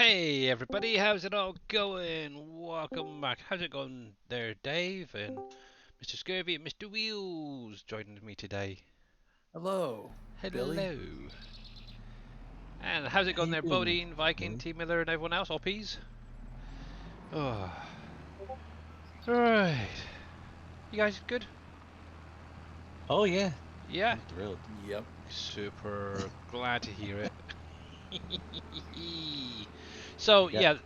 Hey everybody, how's it all going? Welcome back. How's it going there, Dave and Mr. Scurvy and Mr. Wheels joining me today. Hello, Billy. Hello. And how's it How going you there, doing, Bodine, Viking, Billy? T Miller, and everyone else? All peas? Oh. Right. You guys good? Oh yeah, Yeah? I'm thrilled. Yep. Super glad to hear it. So, You got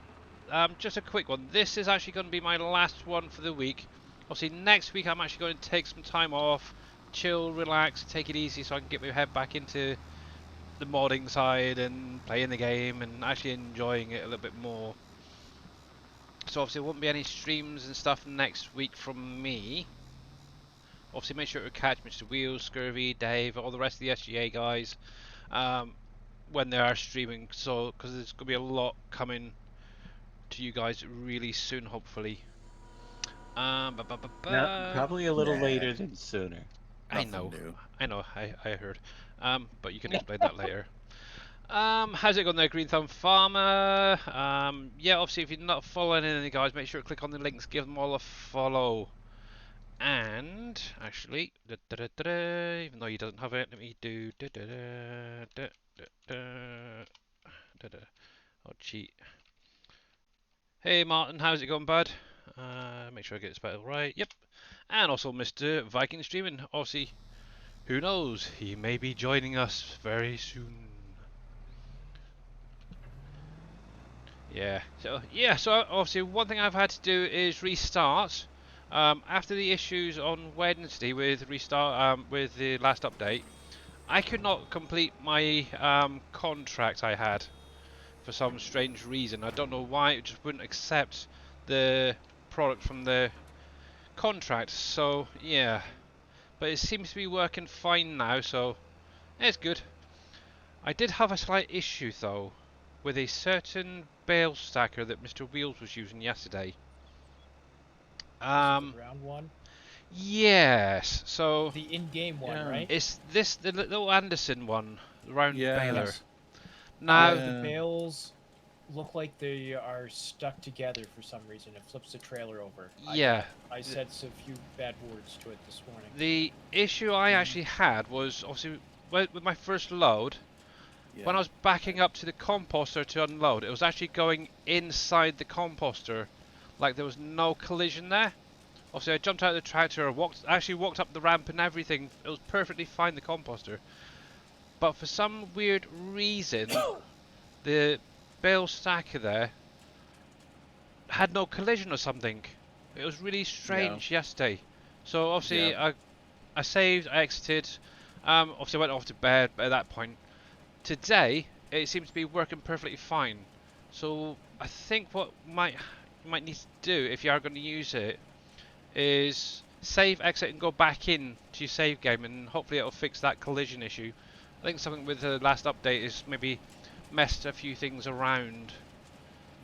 yeah, just a quick one. This is actually going to be my last one for the week. Obviously, next week I'm actually going to take some time off, chill, relax, take it easy, so I can get my head back into the modding side and playing the game and actually enjoying it a little bit more. So obviously, there won't be any streams and stuff next week from me. Obviously, make sure to catch Mr. Wheels, Scurvy, Dave, all the rest of the SGA guys um, when they are streaming. So, because there's going to be a lot coming to you guys really soon, hopefully. Ba, ba, ba, now ba. probably a little Nah, later than sooner. I nothing know, new. I know, I heard. But you can explain that later. How's it going there, Green Thumb Farmer? Yeah, obviously, if you're not following any guys, make sure to click on the links, give them all a follow. And actually, even though he doesn't have it, let me do. Oh, cheat. Hey, Martin, how's it going, bud? Make sure I get it spelled right. Yep. And also Mr. Viking Streaming. Obviously, who knows? He may be joining us very soon. So obviously one thing I've had to do is restart. After the issues on Wednesday with restart with the last update, I could not complete my contract I had for some strange reason. I don't know why it just wouldn't accept the product from the contract. So yeah, but it seems to be working fine now. So it's good. I did have a slight issue though with a certain bale stacker that Mr. Wheels was using yesterday. Is it the Um, round one? yes. So The in-game one, Yeah. right? it's this the little Anderson one, the round baler. Yes. Yes. Now, The Yeah. bales look like they are stuck together for some reason. It flips the trailer over. I yeah, thought I said a few bad words to it this morning. the issue I Mm, actually had was obviously with my first load. When I yeah. was backing up to the composter to unload, it was actually going inside the composter, like there was no collision there. Obviously, I jumped out of the tractor, actually walked up the ramp and everything. It was perfectly fine, the composter. But for some weird reason, the bale stacker there had no collision or something. It was really Yeah. strange yesterday. So Yeah. obviously, I saved, I exited. Obviously, I went off to bed at that point. Today, it seems to be working perfectly fine. So I think what you might need to do if you are going to use it is save, exit, and go back in to your save game, and hopefully it'll fix that collision issue. I think something with the last update is maybe messed a few things around,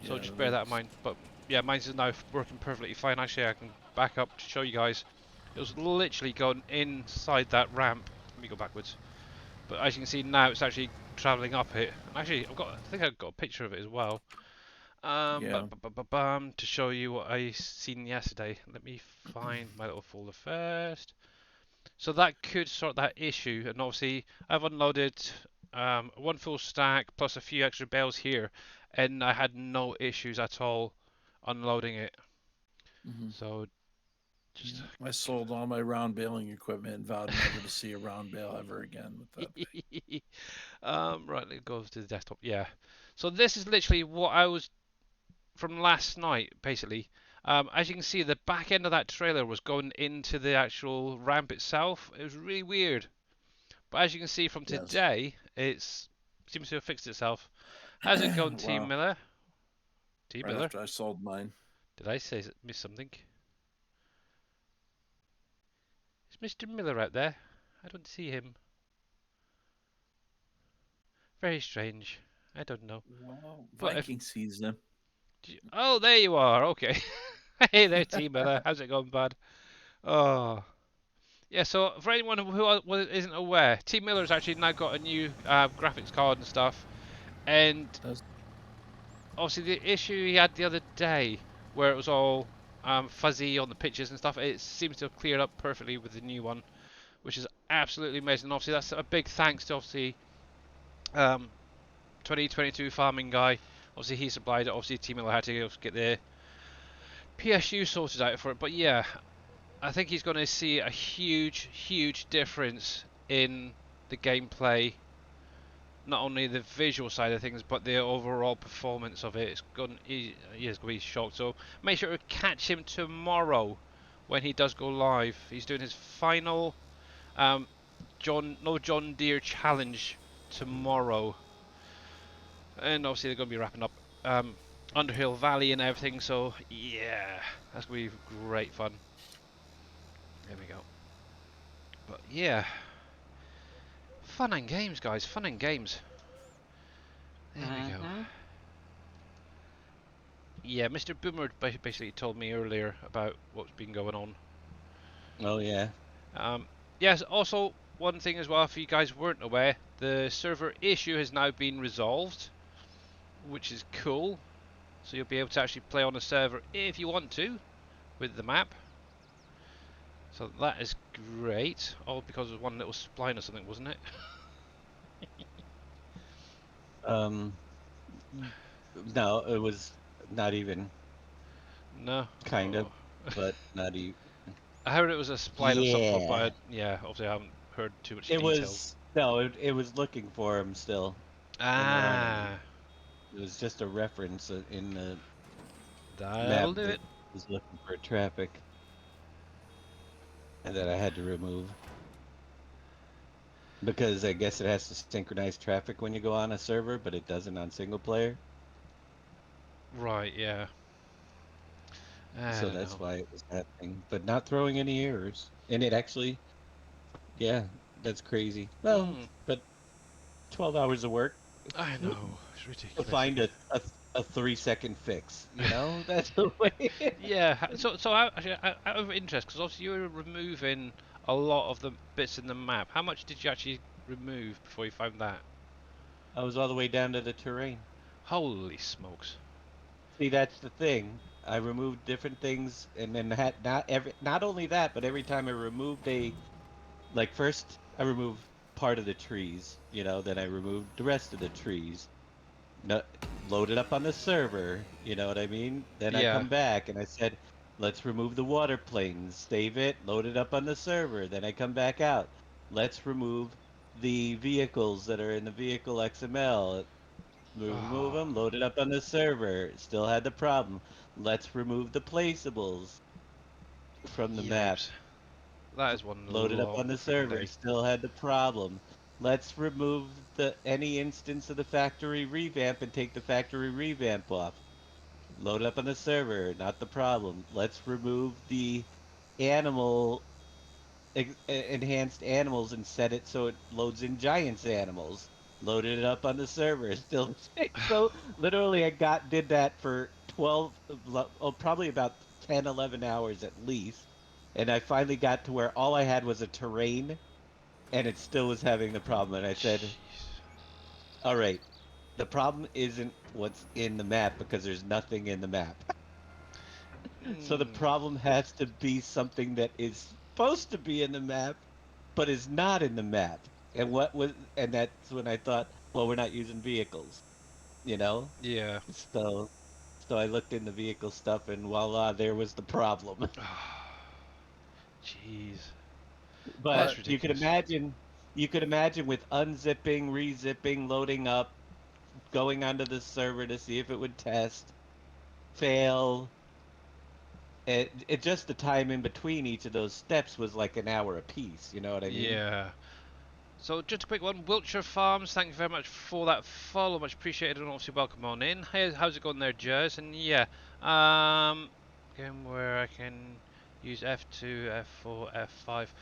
so Yeah. just bear that in That's. mind. But yeah, mine's now working perfectly fine. Actually, I can back up to show you guys. It was literally going inside that ramp. Let me go backwards. But as you can see now, it's actually travelling up it. Actually, I think I've got a picture of it as well. Yeah. To show you what I seen yesterday. Let me find my little folder first. So that could sort that issue, and obviously I've unloaded one full stack plus a few extra bales here, and I had no issues at all unloading it. Hmm. So just Yeah. I sold all my round baling equipment and vowed never to see a round bale ever again with that thing. right, it goes to the desktop. Yeah. So this is literally what I was from last night, basically. As you can see, the back end of that trailer was going into the actual ramp itself. It was really weird. But as you can see from Yes. today, it seems to have fixed itself. How's it going, T Wow. Miller? T Right Miller? after I sold mine. Did I say miss something? Is Mr. Miller out there? I don't see him. Very strange. I don't know. Well, But if Viking season. oh, there you are. Okay. Hey there, T Miller. How's it going, bud? Oh. Yeah, so for anyone who isn't aware, T Miller's actually now got a new graphics card and stuff, and Does obviously the issue he had the other day, where it was all fuzzy on the pictures and stuff, it seems to have cleared up perfectly with the new one, which is absolutely amazing. And obviously, that's a big thanks to obviously um, 2022 farming guy. Obviously, he supplied it. Obviously, Team Miller had to get the PSU sorted out for it. But yeah, I think he's going to see a huge, huge difference in the gameplay. Not only the visual side of things, but the overall performance of it. He is going to be shocked. So make sure to catch him tomorrow when he does go live. He's doing his final um, John Deere challenge tomorrow, and obviously they're going to be wrapping up Underhill Valley and everything. So yeah, that's going to be great fun. There we go. But yeah, fun and games, guys. Fun and games. There we go. Yeah, Mr. Boomer basically told me earlier about what's been going on. Oh yeah. Yes, also one thing as well, if you guys weren't aware, the server issue has now been resolved, which is cool. So you'll be able to actually play on a server if you want to with the map. So that is great. All because of one little spline or something, wasn't it? Um, no, it was not even No. kind of, Oh. but not even. I heard it was a spline of some sort, Yeah, but yeah, obviously I haven't heard too much it details. was no, it was looking for him still in their enemy. Ah, It was just a reference in the map that'll do that it. was looking for traffic and that I had to remove because I guess it has to synchronize traffic when you go on a server, but it doesn't on single player. Right, yeah. I So don't that's know. why it was happening, but not throwing any errors. And it actually, yeah, that's crazy. Well, Mm, but 12 hours of work I know. It's to ridiculous. find a 3 second fix, you know? That's the way. Yeah. So actually, out of interest, because obviously you were removing a lot of the bits in the map. How much did you actually remove before you found that? I was all the way down to the terrain. Holy smokes. See, that's the thing. I removed different things, and then had not only that, but every time I removed like first I removed part of the trees, then I removed the rest of the trees. No, load it up on the server, you know what I mean? Then I Yeah. come back and I said, let's remove the water planes, save it, load it up on the server. Then I come back out. Let's remove the vehicles that are in the vehicle XML. Remove Oh, them, load it up on the server. Still had the problem. Let's remove the placeables from the map. yipes. That is one Load it up on long the freaking server. day. Still had the problem. Let's remove the any instance of the factory revamp and take the factory revamp off. Load it up on the server, not the problem. Let's remove the animal enhanced animals and set it so it loads in giants animals. Loaded it up on the server, still the same. So literally did that for 12, probably about 10, 11 hours at least. And I finally got to where all I had was a terrain and it still was having the problem. And I said, Jeez. all right, the problem isn't what's in the map because there's nothing in the map. So the Mm, problem has to be something that is supposed to be in the map, but is not in the map. And that's when I thought, well, we're not using vehicles, you know? yeah. So, so I looked in the vehicle stuff and voila, there was the problem. Jeez. That's But But ridiculous. you could imagine with unzipping, rezipping, loading up, going onto the server to see if it would test, fail. It just the time in between each of those steps was like an hour apiece. You know what I mean? Yeah. So just a quick one, Wiltshire Farms, thank you very much for that follow, much appreciated, and obviously welcome on in. How's it going there, Jez? And yeah, game where I can use F2, F4, F5.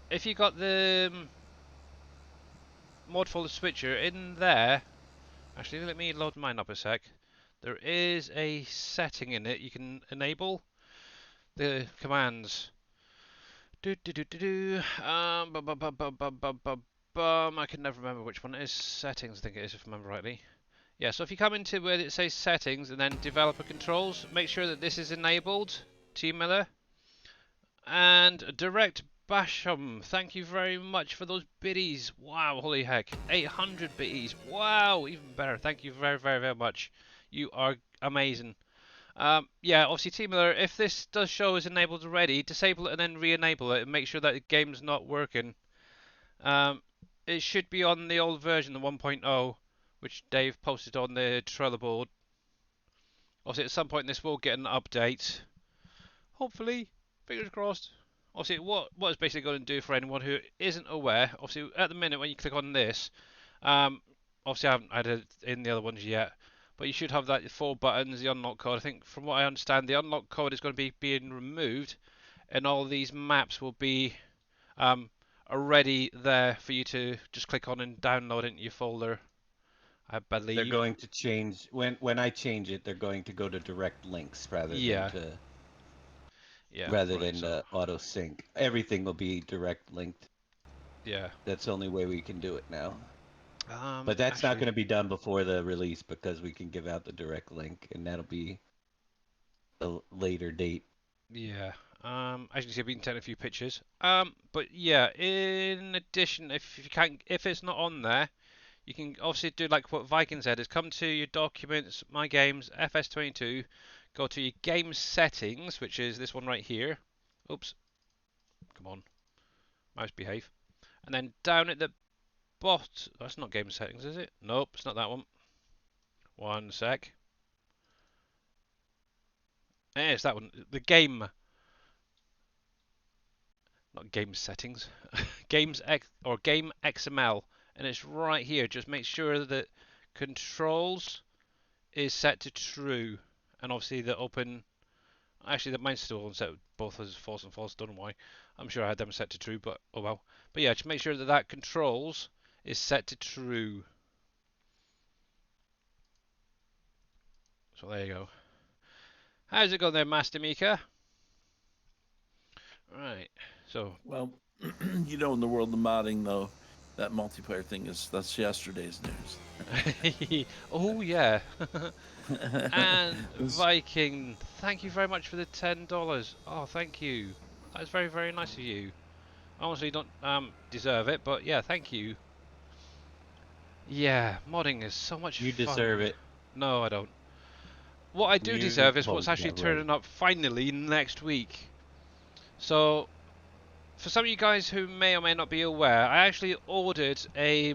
If you got the mod for the switcher in there, actually let me load mine up a sec. There is a setting in it you can enable the commands. Do do do do do. I can never remember which one it is. Settings, I think it is, if I remember rightly. Yeah, so if you come into where it says settings and then developer controls, make sure that this is enabled, T Miller. And Direct Basham, thank you very much for those biddies. Wow, holy heck. 800 biddies. Wow, even better. Thank you very, very, very much. You are amazing. Yeah, obviously, T Miller, if this does show as enabled already, disable it and then re-enable it and make sure that the game's not working. It should be on the old version, the 1.0, which Dave posted on the Trello board. Obviously, at some point this will get an update. Hopefully, fingers crossed. Obviously, what it's basically going to do for anyone who isn't aware, obviously, at the minute when you click on this, obviously I haven't added it in the other ones yet, but you should have that 4 buttons, the unlock code. I think from what I understand, the unlock code is going to be being removed, and all these maps will be already there for you to just click on and download into your folder, I believe. They're going to change when I change it. They're going to go to direct links rather Yeah. than to Yeah. rather right, than so, auto sync. Everything will be direct linked. yeah. That's the only way we can do it now. But that's not Actually, going to be done before the release because we can give out the direct link, and that'll be a later date. yeah. As you can see, I've been taking a few pictures. But yeah, in addition, if you can't, if it's not on there, you can obviously do like what Viking said: is come to your documents, my games, FS22, go to your game settings, which is this one right here. Oops, come on, mouse behave. And then down at the bottom, that's not game settings, is it? Nope, it's not that one. One sec. Yeah, it's that one. The game. Not game settings, games X or game XML, and it's right here. Just make sure that controls is set to true, and obviously the open. Actually, that mine's still on set both as false and false. Don't know why. I'm sure I had them set to true, but oh well. But yeah, just make sure that that controls is set to true. So there you go. How's it going there, Master Mika? Right. So Well, you know, in the world of modding, though, that multiplayer thing that's yesterday's news. oh yeah. And It was- Viking, thank you very much for the $10. Oh, thank you. That's very, very nice of you. I honestly don't deserve it, but yeah, thank you. Yeah, modding is so much You fun. deserve it. No, I don't. What I do You deserve is what's hold actually that right. turning up finally next week. So, for some of you guys who may or may not be aware, I actually ordered a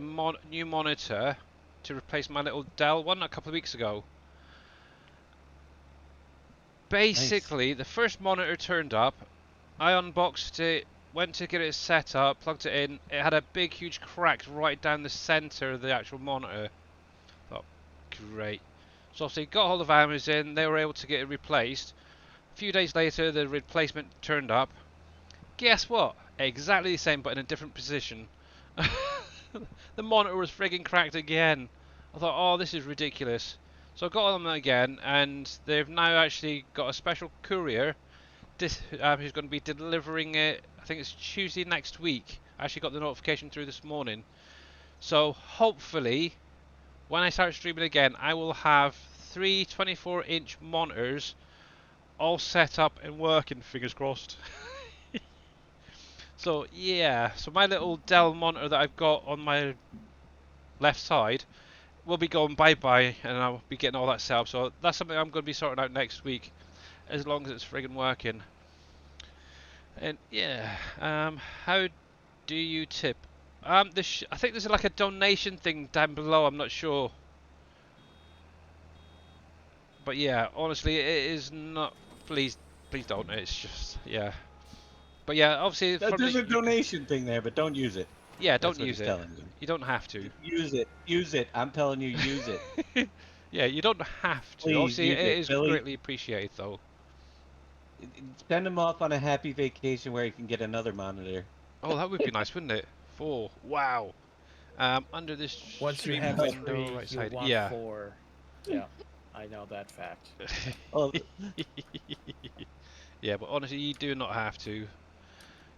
new monitor to replace my little Dell one a couple of weeks ago. Basically, the first monitor turned up, I unboxed it, went to get it set up, plugged it in, it had a big huge crack right down the centre of the actual monitor. Thought, great. So obviously got hold of Amazon, they were able to get it replaced. A few days later the replacement turned up. Guess what? Exactly the same but in a different position. The monitor was frigging cracked again. I thought, oh, this is ridiculous. So I got on them again, and they've now actually got a special courier who's going to be delivering it. I think it's Tuesday next week. I actually got the notification through this morning. So hopefully, when I start streaming again, I will have 3 24-inch monitors all set up and working, fingers crossed. So yeah, so my little Dell monitor that I've got on my left side will be going bye-bye, and I'll be getting all that set up. So that's something I'm going to be sorting out next week, as long as it's friggin' working. And yeah, how do you tip? I think there's like a donation thing down below. I'm not sure, but yeah, honestly, it is not. Please, please don't. It's just yeah. But yeah, obviously There's a donation thing there, but don't use it. Yeah, That's don't what use he's it. telling you. You don't have to. Use it. Use it. I'm telling you, use it. Yeah, you don't have to. Please Obviously, use it it, is Billy. greatly appreciated, though. Send him off on a happy vacation where he can get another monitor. Oh, that would be nice, wouldn't it? 4. Wow. Under this Once you stream have window, 3, right you'll side. want Yeah. 4. Yeah, I know that fact. Oh, Yeah, but honestly, you do not have to.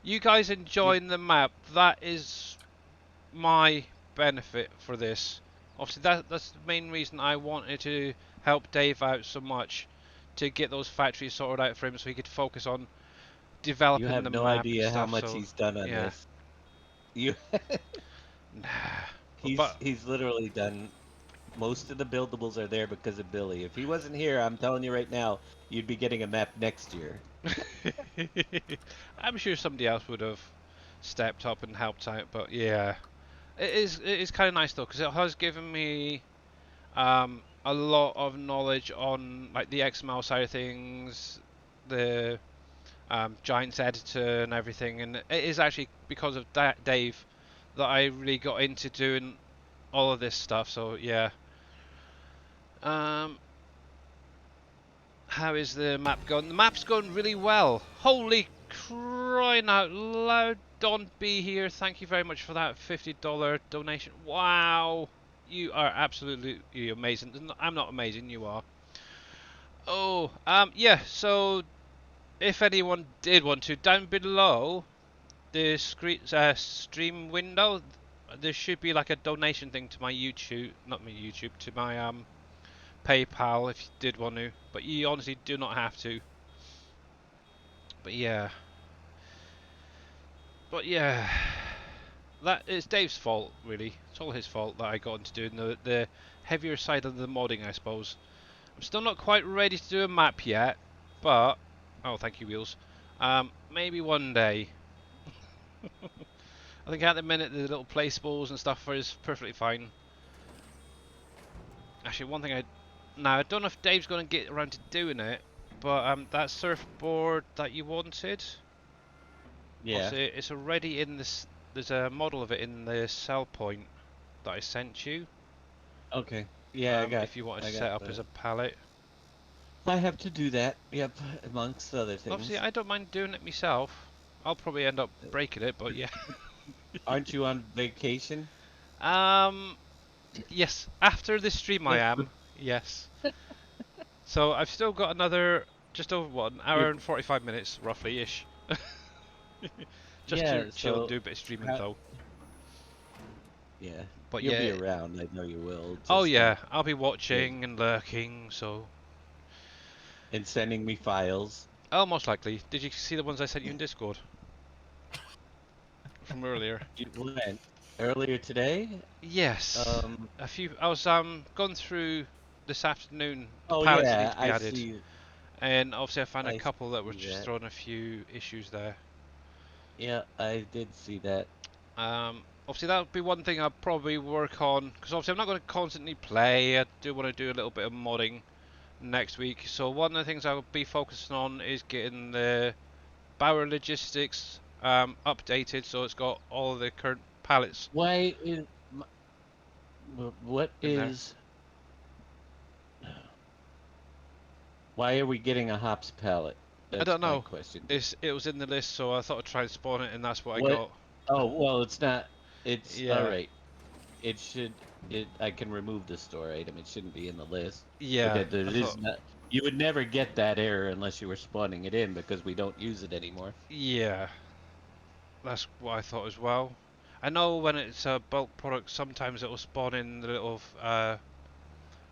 You guys enjoying the map. That is my benefit for this. Obviously, that's the main reason I wanted to help Dave out so much, to get those factories sorted out for him so he could focus on You developing have the no map and idea how stuff. much So he's done on yeah, this. You nah. he's But he's literally done most of the buildables are there because of Billy. If he wasn't here, I'm telling you right now, you'd be getting a map next year. I'm sure somebody else would have stepped up and helped out. But yeah, it is kind of nice though, because it has given me a lot of knowledge on like the XML side of things, the Giants editor and everything, and it is actually because of Dave that I really got into doing all of this stuff. So yeah. Um, how is the map going? The map's going really well. Holy crying out loud! Don B here. Thank you very much for that $50 donation. Wow, you are absolutely amazing. I'm not amazing. You are. Oh, yeah. So if anyone did want to, down below the stream window, there should be like a donation thing to my YouTube, not my YouTube, to my PayPal if you did want to, but you honestly do not have to. But yeah, that is Dave's fault really. It's all his fault that I got into doing the heavier side of the modding, I suppose. I'm still not quite ready to do a map yet, but oh, thank you, Wheels. Maybe one day. I think at the minute the little placeables and stuff is perfectly fine. Actually, one thing I don't know if Dave's going to get around to doing it, but that surfboard that you wanted, Yeah. obviously it's already in this. There's a model of it in the sell point that I sent you. Okay. Yeah, If you wanted I to got set up as a pallet. I have to do that. Yep, amongst other Obviously, things. I don't mind doing it myself. I'll probably end up breaking it, but yeah. Aren't you on vacation? um, yes. After this stream, I am. Yes. So I've still got another just over what, an hour You're, and 45 minutes, roughly ish. Just to yeah, chill and so do a bit of streaming how, though. yeah, But you'll be yeah. around. I know you will. Oh Just yeah, I'll be yeah, watching and lurking. So. and sending me files. Oh, most likely. Did you see the ones I sent you in Discord from earlier? You went earlier today. Yes. Um. A few. I was gone through this afternoon the Oh pallets that need yeah, to be added, and obviously I found a I couple that were see just that. throwing a few issues there. Yeah, I did see that. Obviously that would be one thing I'd probably work on, because obviously I'm not going to constantly play. I do want to do a little bit of modding next week. So one of the things I'll be focusing on is getting the Bauer logistics updated, so it's got all the current pallets Why is what in there. is? Why are we getting a hops palette? I That's don't my know. question. It was in the list, so I thought I'd try and spawn it, and that's what I What? got. Oh, well, it's not. It's all Yeah, right. It should. It. I can remove the store item. It shouldn't be in the list. But yeah. that there I is thought, not. You would never get that error unless you were spawning it in because we don't use it anymore. yeah, that's what I thought as well. I know when it's a bulk product, sometimes it'll spawn in the little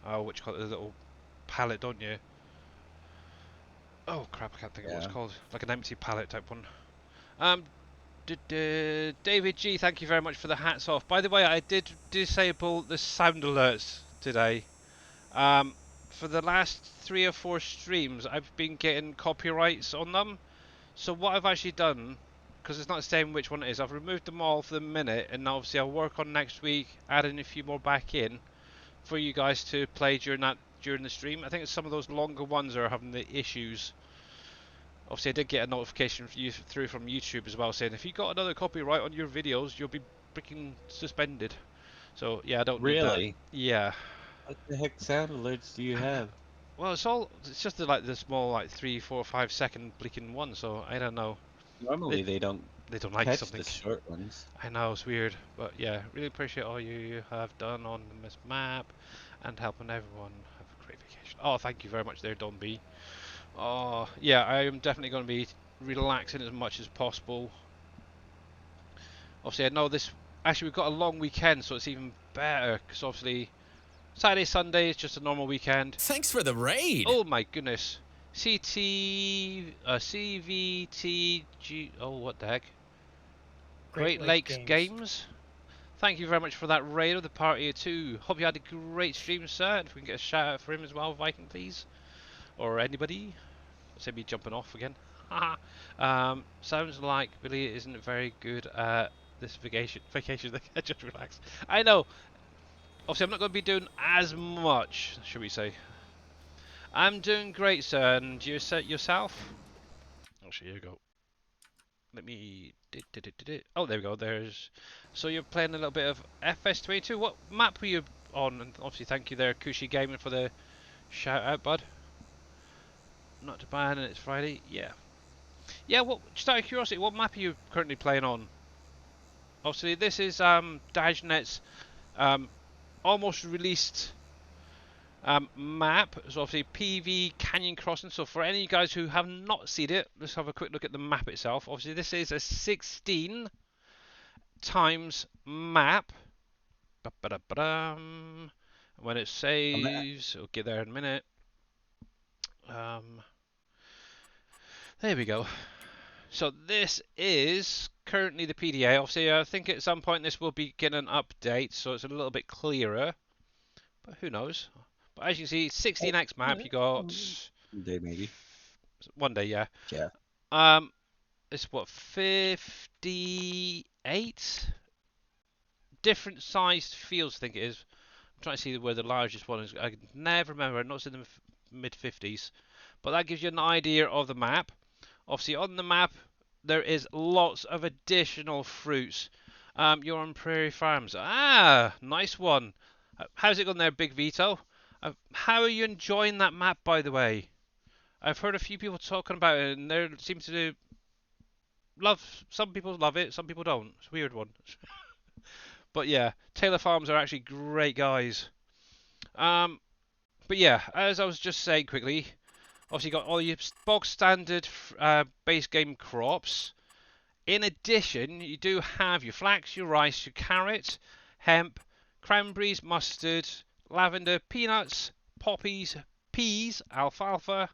what you call it, the little pallet, don't you? Oh crap, I can't think of what it's Yeah. called. Like an empty pallet type one. Um, David G, thank you very much for the hats off. By the way, I did disable the sound alerts today. Um, for the last 3 or 4 streams, I've been getting copyrights on them. So what I've actually done, because it's not saying which one it is, I've removed them all for the minute, and obviously I'll work on next week, adding a few more back in for you guys to play during the stream. I think it's some of those longer ones are having the issues. Obviously, I did get a notification through from YouTube as well saying if you got another copyright on your videos, you'll be freaking suspended. So yeah, I don't need that. Really? Yeah. What the heck sound alerts do you have? Well, it's just like the small like 3, 4, 5 second blinking one. So I don't know. They Normally they don't they don't like catch the something. short ones. I know it's weird, but yeah, really appreciate all you have done on this map and helping everyone have a great vacation. Oh, thank you very much there, Don B. Oh, yeah, I am definitely going to be relaxing as much as possible. Obviously, I know this. Actually, we've got a long weekend, so it's even better because obviously Saturday, Sunday is just a normal weekend. Thanks for the raid. Oh my goodness. CVTG. Oh, what the heck? Great Lakes Games. Thank you very much for that raid of the party of two. Hope you had a great stream, sir. And if we can get a shout out for him as well, Viking, please. Or anybody. Say me jumping off again. Sounds like Billy isn't very good at this vacation. Just relax. I know. Obviously, I'm not going to be doing as much, should we say. I'm doing great, sir. And you set yourself? Actually, here you go. Let me. Oh, there we go. There's. So you're playing a little bit of FS22. What map were you on? And obviously, thank you there, Kushi Gaming, for the shout out, bud. Not too bad, and it's Friday. Yeah. Yeah. What? Just out of curiosity, what map are you currently playing on? Obviously, this is Dajnet's almost released map. So obviously PV Canyon Crossing. So for any of you guys who have not seen it, let's have a quick look at the map itself. Obviously this is a 16 times map. When it saves, we'll get there in a minute. There we go. So this is currently the PDA. Obviously I think at some point this will be getting an update, so it's a little bit clearer. But who knows? But as you can see, 16x map, you got... One day, maybe. One day, yeah. Yeah. It's what, 58? Different sized fields, I think it is. I'm trying to see where the largest one is. I can never remember. I know it's in the mid-50s. But that gives you an idea of the map. Obviously, on the map, there is lots of additional fruits. You're on Prairie Farms. Ah, nice one. How's it going there, Big Vito? How are you enjoying that map, by the way? I've heard a few people talking about it, and there seems to love. Some people love it, some people don't. It's a weird one. But yeah, Taylor Farms are actually great guys. But yeah, as I was just saying quickly, obviously you got all your bog standard base game crops. In addition, you do have your flax, your rice, your carrot, hemp, cranberries, mustard, lavender, peanuts, poppies, peas, alfalfa,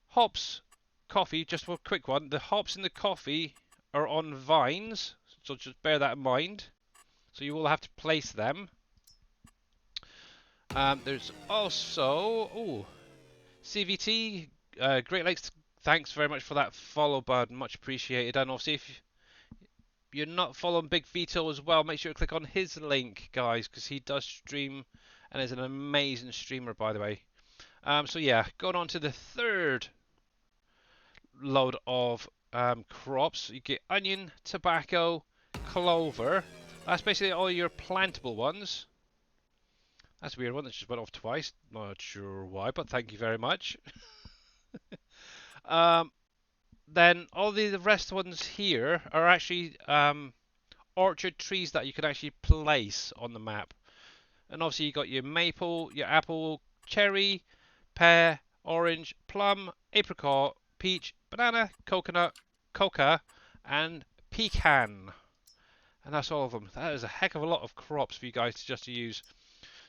hops, coffee. Just for a quick one, the hops and the coffee are on vines, so just bear that in mind. So you will have to place them. There's also CVT, Great Lakes. Thanks very much for that follow, bud. Much appreciated. And obviously, if you're not following Big Vito as well, make sure to click on his link, guys, because he does stream and is an amazing streamer, by the way. So yeah, going on to the third load of crops. You get onion, tobacco, clover. That's basically all your plantable ones. That's a weird one that just went off twice. Not sure why, but thank you very much. Then all the rest ones here are actually orchard trees that you can actually place on the map. And obviously you got your maple, your apple, cherry, pear, orange, plum, apricot, peach, banana, coconut, coca, and pecan. And that's all of them. That is a heck of a lot of crops for you guys to use.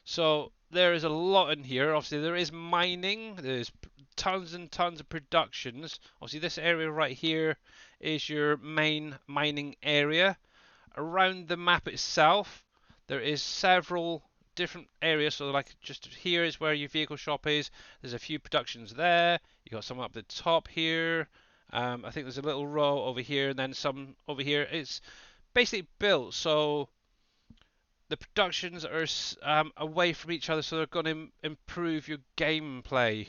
So there is a lot in here. Obviously there is mining. There's tons and tons of productions. Obviously this area right here is your main mining area. Around the map itself there is several different areas. So like just here is where your vehicle shop is. There's a few productions there. You got some up the top here. I think there's a little row over here and then some over here. It's basically built so the productions are away from each other, so they're going to improve your gameplay.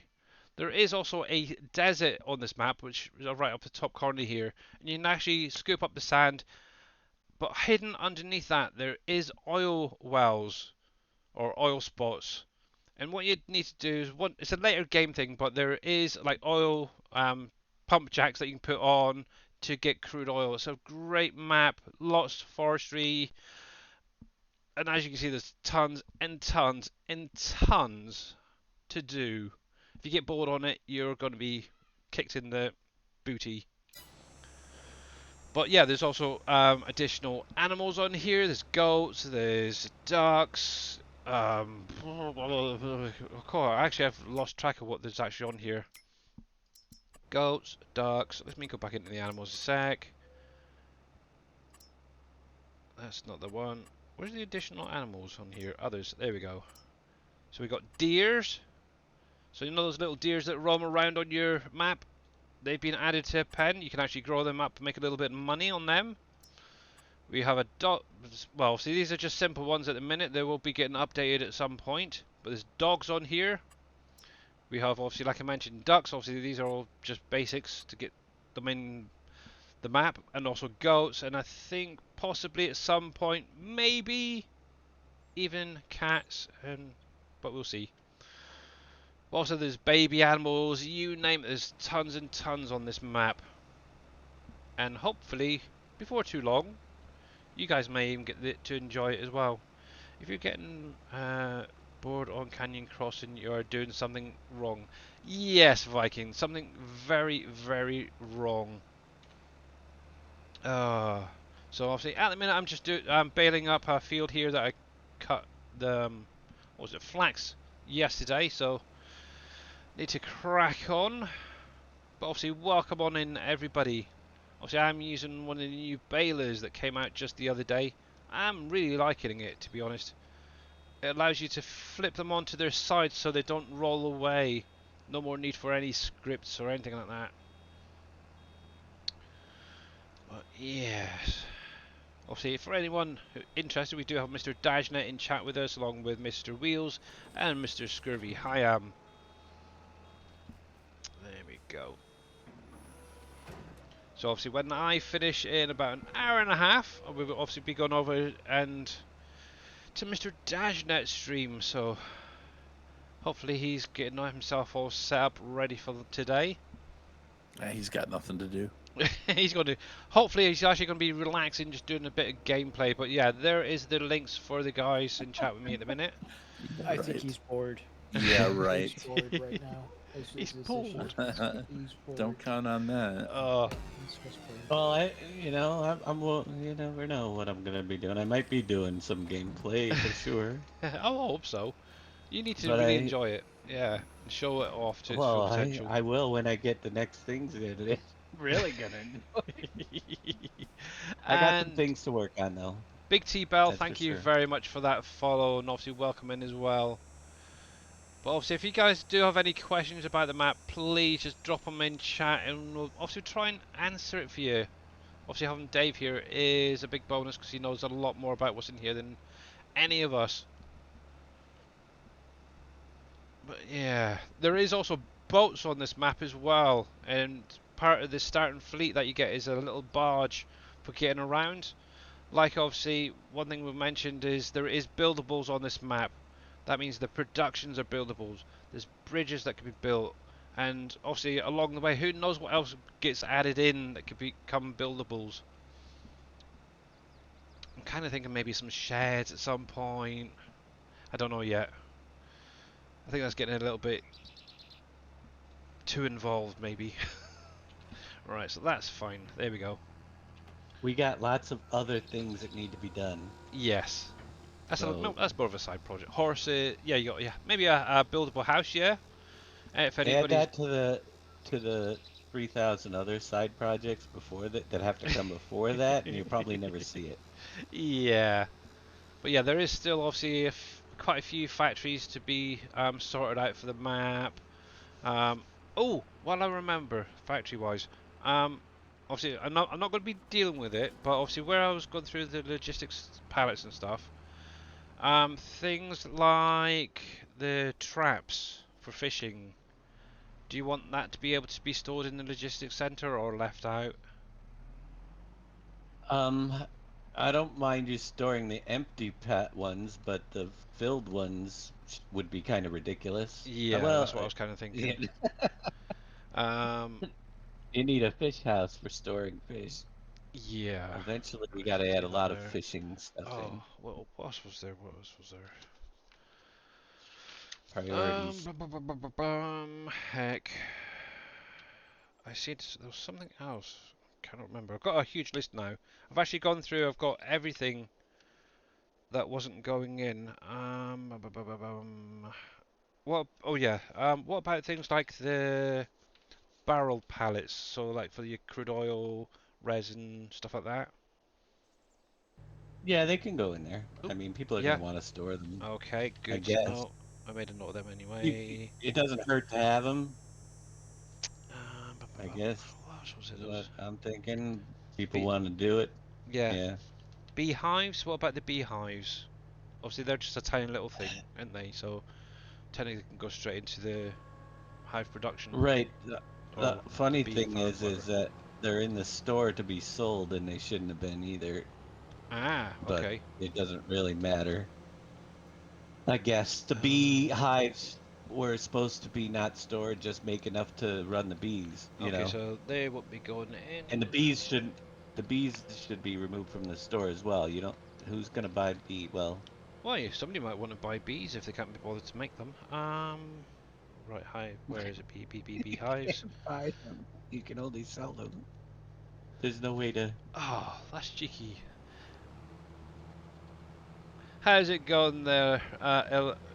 There is also a desert on this map, which is right up the top corner here, and you can actually scoop up the sand, but hidden underneath that there is oil wells or oil spots. And what you need to do is it's a later game thing, but there is like oil pump jacks that you can put on to get crude oil. It's a great map, lots of forestry. And as you can see, there's tons and tons and tons to do. If you get bored on it, you're going to be kicked in the booty. But yeah, there's also additional animals on here. There's goats, there's ducks. Actually, I've lost track of what there's actually on here. Goats, ducks. Let me go back into the animals a sec. That's not the one. Where's the additional animals on here? Others. There we go. So we got deers. So you know those little deers that roam around on your map? They've been added to a pen. You can actually grow them up and make a little bit of money on them. We have a dog. Well, see, these are just simple ones at the minute. They will be getting updated at some point. But there's dogs on here. We have, obviously, like I mentioned, ducks. Obviously, these are all just basics to get them in the map. And also goats. And I think possibly at some point, maybe even cats. But we'll see. Also, there's baby animals. You name it. There's tons and tons on this map. And hopefully, before too long, you guys may even get to enjoy it as well. If you're getting bored on Canyon Crossing, you are doing something wrong. Yes, Viking, something very, very wrong. So obviously at the minute I'm baling up a field here that I cut the what was it, flax yesterday. So need to crack on. But obviously welcome on in everybody. Obviously I'm using one of the new balers that came out just the other day. I'm really liking it, to be honest. It allows you to flip them onto their sides so they don't roll away. No more need for any scripts or anything like that. But yes. Obviously, for anyone interested, we do have Mr. Dajnet in chat with us, along with Mr. Wheels and Mr. Scurvy. Hi, there we go. So obviously, when I finish in about an hour and a half, we will obviously be going over and to Mr. Dajnet's stream. So hopefully, he's getting himself all set up, ready for today. He's got nothing to do. He's going to. Hopefully, he's actually going to be relaxing, just doing a bit of gameplay. But yeah, there is the links for the guys in chat with me at the minute. Yeah, I think he's bored. Yeah, right. He's bored right now. He's His bored. He's bored. Don't count on that. He's just bored. Well, you never know what I'm gonna be doing. I might be doing some gameplay for sure. I hope so. You need to But really enjoy it. Yeah, and show it off to its full Well, potential. I will when I get the next things in. Really gonna I got some And things to work on though. Big T Bell, That's thank for you sure. very much for that follow, and obviously welcome in as well. But obviously, if you guys do have any questions about the map, please just drop them in chat, and we'll obviously try and answer it for you. Obviously, having Dave here is a big bonus because he knows a lot more about what's in here than any of us. But yeah, there is also boats on this map as well, and part of the starting fleet that you get is a little barge for getting around. Like obviously, one thing we've mentioned is there is buildables on this map. That means the productions are buildables. There's bridges that can be built, and obviously along the way, who knows what else gets added in that could become buildables. I'm kind of thinking maybe some sheds at some point. I don't know yet. I think that's getting a little bit too involved, maybe. Right, so that's fine. There we go. We got lots of other things that need to be done. Yes. That's So- that's more of a side project. Horses, yeah, you got maybe a buildable house, yeah. If Add anybody, that to the 3,000 other side projects before that have to come before that, and you'll probably never see it. yeah. But yeah, there is still obviously quite a few factories to be sorted out for the map. Oh, well, I remember factory-wise. Obviously, I'm not going to be dealing with it, but obviously where I was going through the logistics pallets and stuff, things like the traps for fishing. Do you want that to be able to be stored in the logistics center or left out? I don't mind you storing the empty ones, but the filled ones would be kind of ridiculous. Yeah, that's what I was kind of thinking. Um, You need a fish house for storing fish. yeah. Eventually, we got to Let's add get a that lot of there. fishing stuff Oh, in. what else was there? What else was there? Priorities. Heck. I said there was something else. cannot remember. I've got a huge list now. I've actually gone through. I've got everything that wasn't going in. What? Oh yeah. What about things like the barrel pallets? So like for your crude oil, resin, stuff like that. Yeah, they can go in there. Oop, I mean, people are yeah. gonna want to store them, Okay, I good to guess. know. I made a note of them You, anyway. it doesn't hurt to have them, Bum, bum, I bum. guess. What else was it? There What was I'm thinking, people bee, want to do it. yeah, Yeah. beehives. What about the beehives? Obviously, they're just a tiny little thing, aren't they? So technically, they can go straight into the hive production Right. The or the funny bee thing farm, whatever. is that they're in the store to be sold, and they shouldn't have been either. Ah, But okay. it doesn't really matter. I guess the Uh, bee hives were supposed to be not stored, just make enough to run the bees, okay, so they won't be going in. And the bees should be removed from the store as well. You don't, who's gonna buy bee? Well, Why? Somebody might want to buy bees if they can't be bothered to make them. Right, hive. Where is it? Beehives. buy them. You can only sell them. There's no way to. Oh, that's cheeky. How's it going there,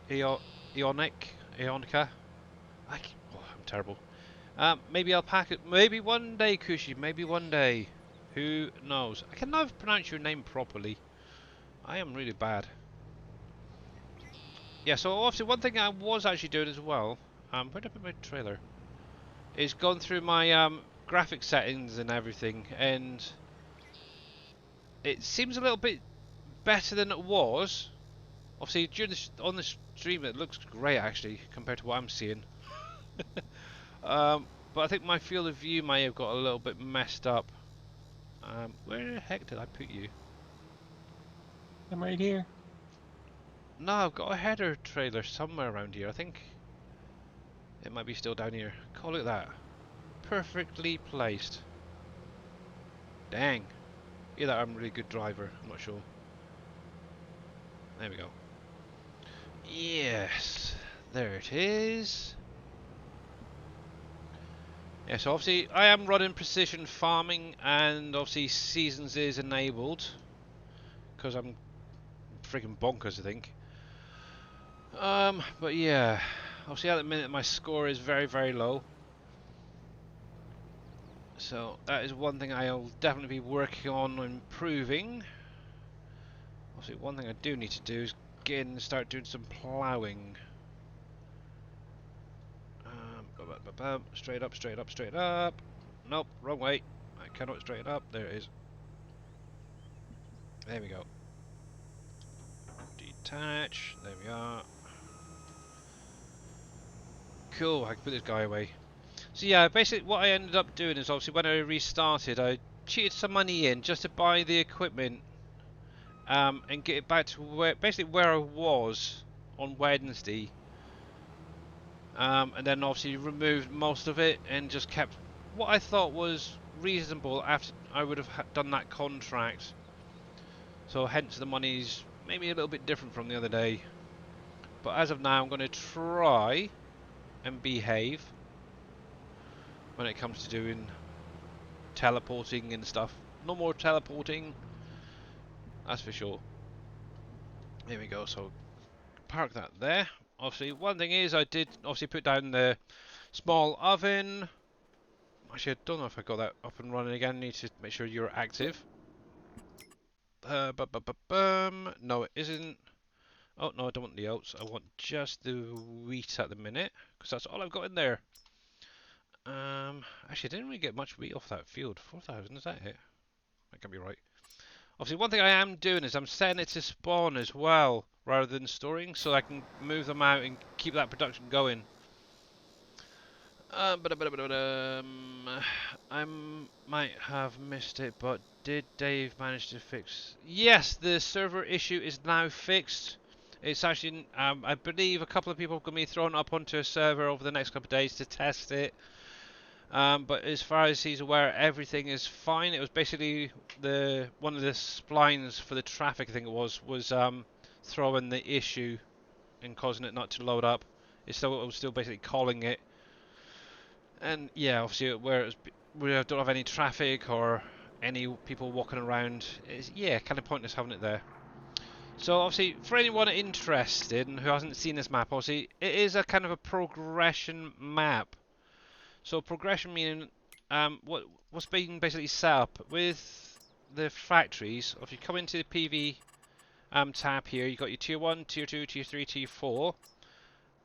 Eonica? Oh, I'm terrible. Maybe I'll pack it. Maybe one day, Kushi. Maybe one day. Who knows? I can never pronounce your name properly. I am really bad. Yeah, so obviously one thing I was actually doing as well, where did I put my trailer? Is gone through my graphic settings and everything, and it seems a little bit better than it was. Obviously, during on the stream, it looks great actually compared to what I'm seeing. But I think my field of view may have got a little bit messed up. Where the heck did I put you? I'm right here. No, I've got a header trailer somewhere around here. I think it might be still down here. Call it that. Perfectly placed. Dang. Either I'm a really good driver. I'm not sure. There we go. Yes. There it is. Yeah, so obviously I am running precision farming, and obviously seasons is enabled because I'm freaking bonkers, I think. But yeah, obviously at the minute my score is very, very low. So that is one thing I'll definitely be working on improving. Obviously one thing I do need to do is get in and start doing some ploughing. Straight up, straight up, straight up. Nope, wrong way. I cannot straighten up. There it is. There we go. Detach. There we are. Cool, I can put this guy away. So yeah, basically what I ended up doing is obviously when I restarted, I cheated some money in just to buy the equipment, and get it back to where I was on Wednesday. And then obviously removed most of it and just kept what I thought was reasonable after I would have done that contract. So hence the money's maybe a little bit different from the other day. But as of now, I'm going to try and behave when it comes to doing teleporting and stuff. No more teleporting, that's for sure. There we go, so park that there. Obviously, one thing is I did obviously put down the small oven. Actually, I don't know if I got that up and running again. Need to make sure you're active. No, it isn't. Oh, no, I don't want the oats. I want just the wheat at the minute, because that's all I've got in there. Actually, I didn't really get much wheat off that field. 4,000, is that it? That can be right. Obviously, one thing I am doing is I'm setting it to spawn as well, rather than storing, so I can move them out and keep that production going. I might have missed it, but did Dave manage to fix? Yes, the server issue is now fixed. It's actually, I believe a couple of people are going to be thrown up onto a server over the next couple of days to test it. But as far as he's aware, everything is fine. It was basically one of the splines for the traffic, I think it was throwing the issue and causing it not to load up. It was still basically calling it. And yeah, obviously where it was we don't have any traffic or any people walking around. It's, yeah, kind of pointless having it there. So obviously, for anyone interested and who hasn't seen this map, obviously it is a kind of a progression map. So progression meaning what's being basically set up with the factories. If you come into the PV tab here, you've got your tier 1, tier 2, tier 3, tier 4.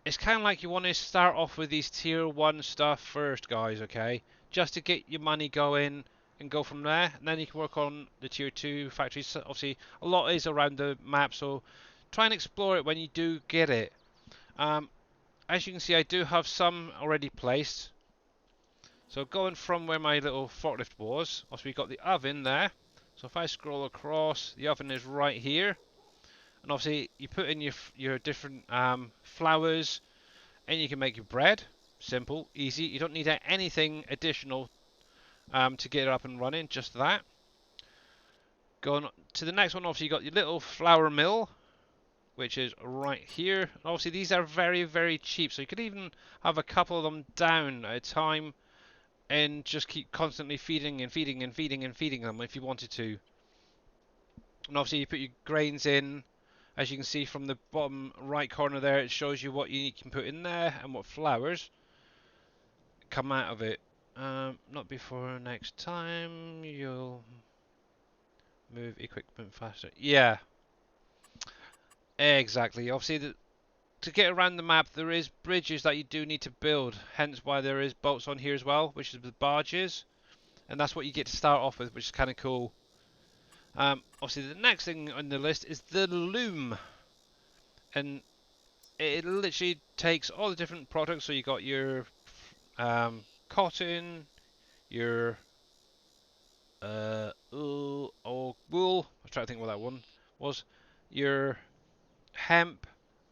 It's kind of like you want to start off with these tier 1 stuff first, guys, okay? Just to get your money going and go from there. And then you can work on the tier 2 factories. So obviously, a lot is around the map, so try and explore it when you do get it. As you can see, I do have some already placed. So going from where my little forklift was, also we've got the oven there. So if I scroll across, the oven is right here. And obviously you put in your different flours and you can make your bread. Simple, easy. You don't need anything additional to get it up and running, just that. Going to the next one, obviously you got your little flour mill, which is right here. And obviously these are very, very cheap. So you could even have a couple of them down at a time and just keep constantly feeding and feeding and feeding and feeding them if you wanted to. And obviously you put your grains in. As you can see from the bottom right corner there, it shows you what you can put in there and what flours come out of it. Not before next time, you'll move equipment faster. Yeah, exactly. Obviously, to get around the map, there is bridges that you do need to build. Hence why there is boats on here as well, which is the barges. And that's what you get to start off with, which is kind of cool. Obviously, the next thing on the list is the loom. And it literally takes all the different products. So you got your cotton, your wool. I was trying to think what that one was. Your hemp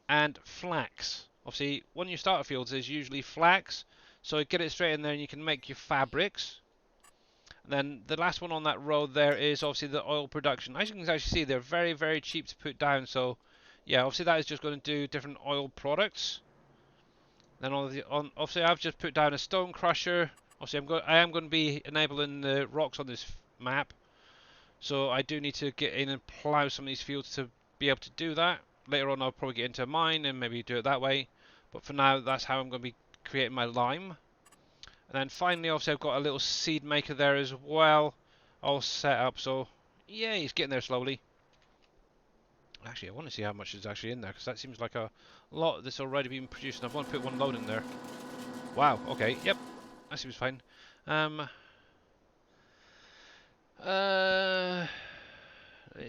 and flax. Obviously, one of your starter fields is usually flax. So get it straight in there and you can make your fabrics. And then the last one on that road there is obviously the oil production. As you can actually see, they're very, very cheap to put down. So yeah, obviously that is just going to do different oil products. Then obviously I've just put down a stone crusher. Obviously I am going to be enabling the rocks on this map. So I do need to get in and plough some of these fields to be able to do that. Later on I'll probably get into a mine and maybe do it that way. But for now, that's how I'm going to be creating my lime. And then finally, obviously I've got a little seed maker there as well, all set up. So yeah, he's getting there slowly. Actually, I want to see how much is actually in there, because that seems like a lot that's already been produced. And I want to put one load in there. Wow, okay, yep, that seems fine. Let's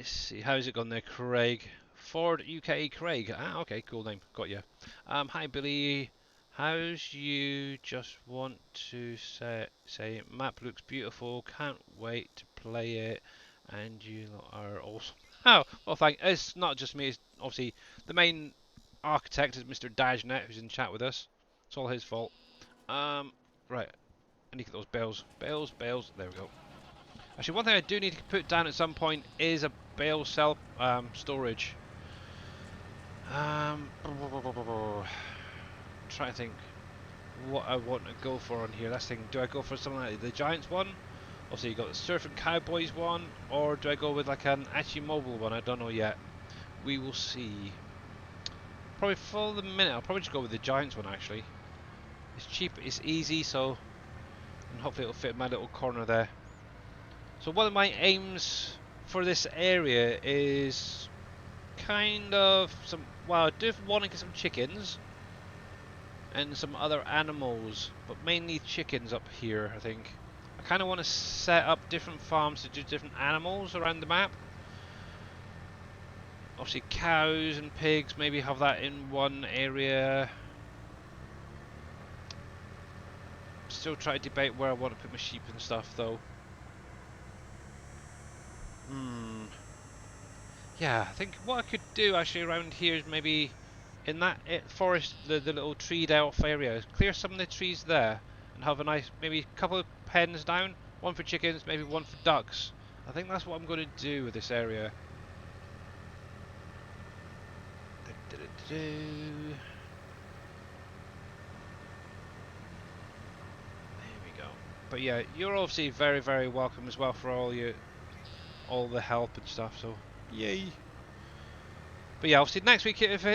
see, how's it gone there, Craig? Ford UK Craig. Ah, okay, cool name, got you. Hi Billy, how's you? Just want to say map looks beautiful, can't wait to play it, and you are awesome. Oh, well, it's not just me, it's obviously the main architect is Mr. Dajnet, who's in chat with us. It's all his fault. Right, I need to get those bales. Bales, there we go. Actually, one thing I do need to put down at some point is a bale cell storage. Trying to think what I want to go for on here. That's the thing. Do I go for something like the Giants one? Also, you got the Surfing Cowboys one, or do I go with like an Mobile one? I don't know yet. We will see. Probably for the minute, I'll probably just go with the Giants one actually. It's cheap, it's easy, so and hopefully it'll fit my little corner there. So one of my aims for this area is kind of some, well, I do want to get some chickens and some other animals, but mainly chickens up here, I think. I kind of want to set up different farms to do different animals around the map. Obviously cows and pigs, maybe have that in one area. Still try to debate where I want to put my sheep and stuff though. Yeah, I think what I could do actually around here is maybe in that forest, the little treed off area, clear some of the trees there and have a nice, maybe a couple of pens down, one for chickens, maybe one for ducks. I think that's what I'm going to do with this area. There we go. But yeah, you're obviously very, very welcome as well for all the help and stuff. So yay! But yeah, obviously next week if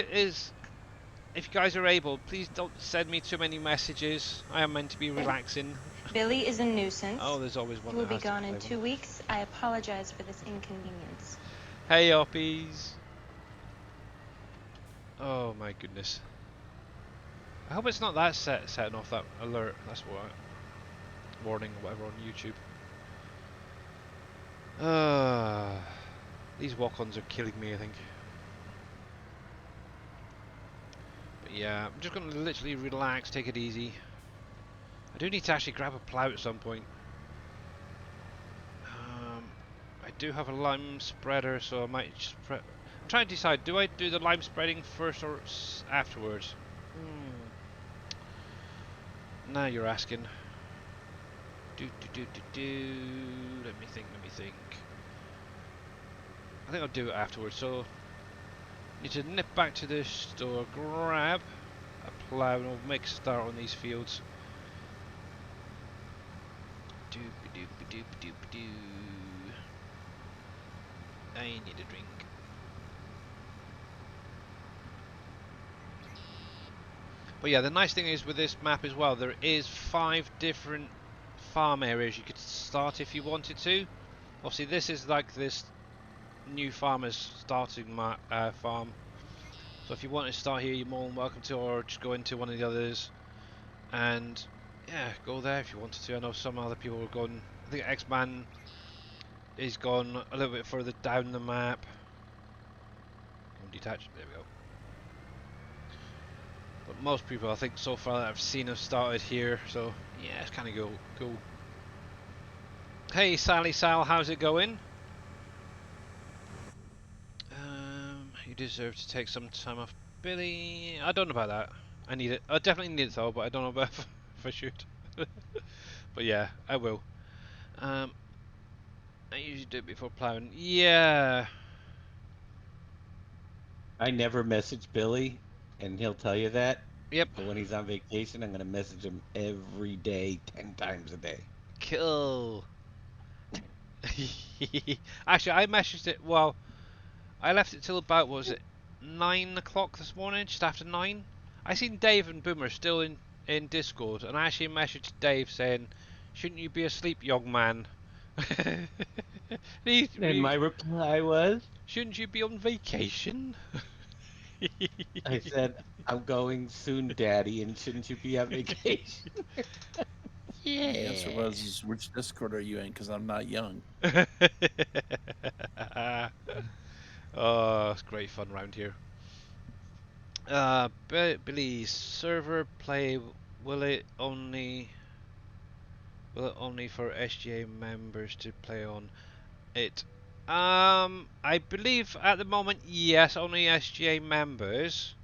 you guys are able, please don't send me too many messages. I am meant to be relaxing. Billy is a nuisance. Oh, there's always one He will that be has to gone play in one. 2 weeks. I apologize for this inconvenience. Hey, Oppies! Oh my goodness. I hope it's not that setting off that alert. That's what warning or whatever on YouTube. These walk-ons are killing me, I think. But yeah, I'm just gonna literally relax, take it easy. I do need to actually grab a plough at some point. I do have a lime spreader, so I might just I'm trying to decide, do I do the lime spreading first or afterwards? Now you're asking. Let me think. I think I'll do it afterwards, so need to nip back to the store, grab a plough, and we'll make a start on these fields. I need a drink. But yeah, the nice thing is with this map as well, there is 5 different farm areas you could start if you wanted to. Obviously this is like this new farmer's starting farm. So if you want to start here, you're more than welcome to, or just go into one of the others. And yeah, go there if you wanted to. I know some other people are going, I think X-Man is gone a little bit further down the map. Detach, there we go. But most people, I think, so far that I've seen have started here, so yeah, it's kind of cool. Hey, Sally Sal, how's it going? You deserve to take some time off, Billy. I don't know about that. I need it. I definitely need it though, but I don't know about if I should. But yeah, I will. I usually do it before ploughing. Yeah. I never message Billy, and he'll tell you that. Yep. But when he's on vacation, I'm going to message him every day, 10 times a day. Cool. Actually, I messaged it. Well, I left it till about, what was it, 9 o'clock this morning, just after 9. I seen Dave and Boomer still in Discord, and I actually messaged Dave saying, "Shouldn't you be asleep, young man?" And my reply was, Shouldn't you be on vacation? I said, I'm going soon, Daddy, and shouldn't you be on vacation? Yeah. The answer was, which Discord are you in? Because I'm not young. Oh, it's great fun around here. Billy, server play, will it only for SGA members to play on it? I believe at the moment, yes, only SGA members.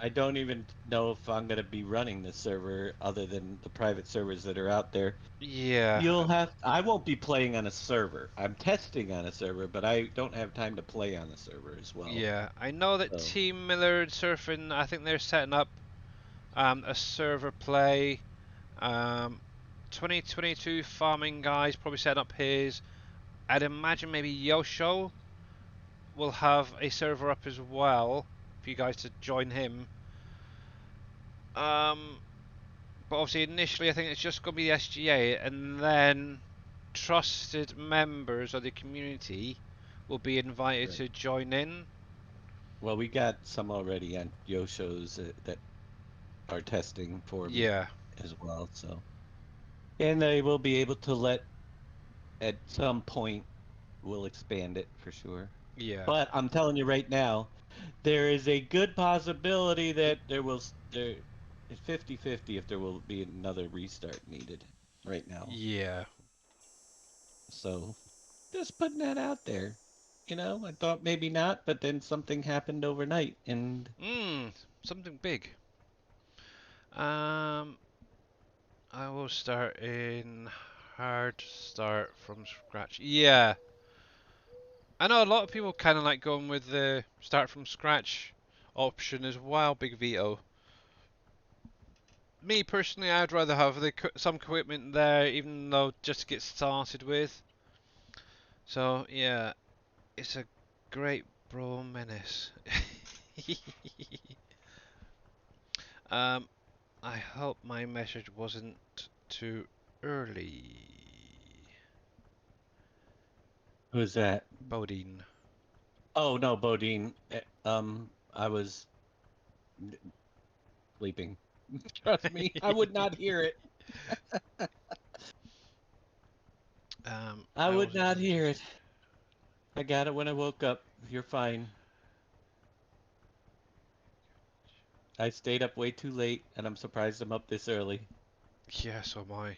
I don't even know if I'm going to be running this server other than the private servers that are out there. Yeah, I won't be playing on a server. I'm testing on a server, but I don't have time to play on the server as well. yeah. I know that So, Team Millard Surfing, I think they're setting up a server play. 2022 Farming Guys probably setting up his. I'd imagine maybe Yosho will have a server up as well for you guys to join him. But obviously initially I think it's just going to be the SGA, and then trusted members of the community will be invited right. to join in. Well, we got some already on Yosho's that are testing for me Yeah, as well. So, and they will be able to at some point, we'll expand it for sure. yeah, But I'm telling you right now, there is a good possibility that there it's 50-50 if there will be another restart needed right now. yeah. So just putting that out there. I thought maybe not, but then something happened overnight and Something big. Um, I will start in hard start from scratch. Yeah, I know a lot of people kind of like going with the start from scratch option as well. Big Veto. me personally, I'd rather have some equipment there, even though just to get started with. So yeah, it's a great bro menace. um, I hope my message wasn't too early. Who's that? Bodine. Oh no, Bodine. I was sleeping. Trust me, I would not hear it. I I would wasn't not gonna hear it. I got it when I woke up. You're fine. I stayed up way too late, and I'm surprised I'm up this early. Yeah, so am I.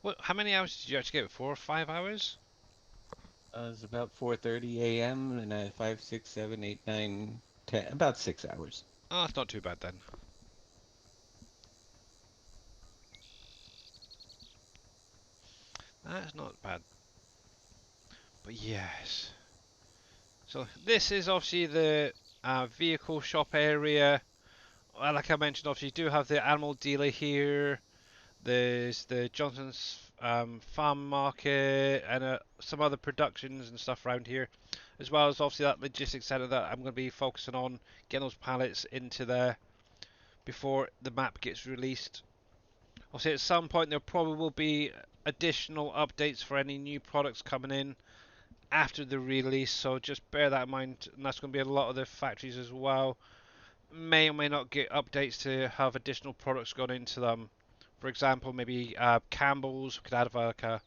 What? How many hours did you actually get? 4 or 5 hours? It was about 4:30 a.m. and I 5, 6, 7, 8, 9, 10, about 6 hours. Oh, that's not too bad then. That's not bad. But yes. So this is obviously the vehicle shop area. Like I mentioned, obviously you do have the animal dealer here. There's the Johnson's farm market and some other productions and stuff around here, as well as obviously that logistics center that I'm going to be focusing on getting those pallets into there before the map gets released. Obviously, at some point there probably will be additional updates for any new products coming in after the release, so just bear that in mind. And that's going to be a lot of the factories as well. May or may not get updates to have additional products gone into them. For example, maybe Campbell's could have like a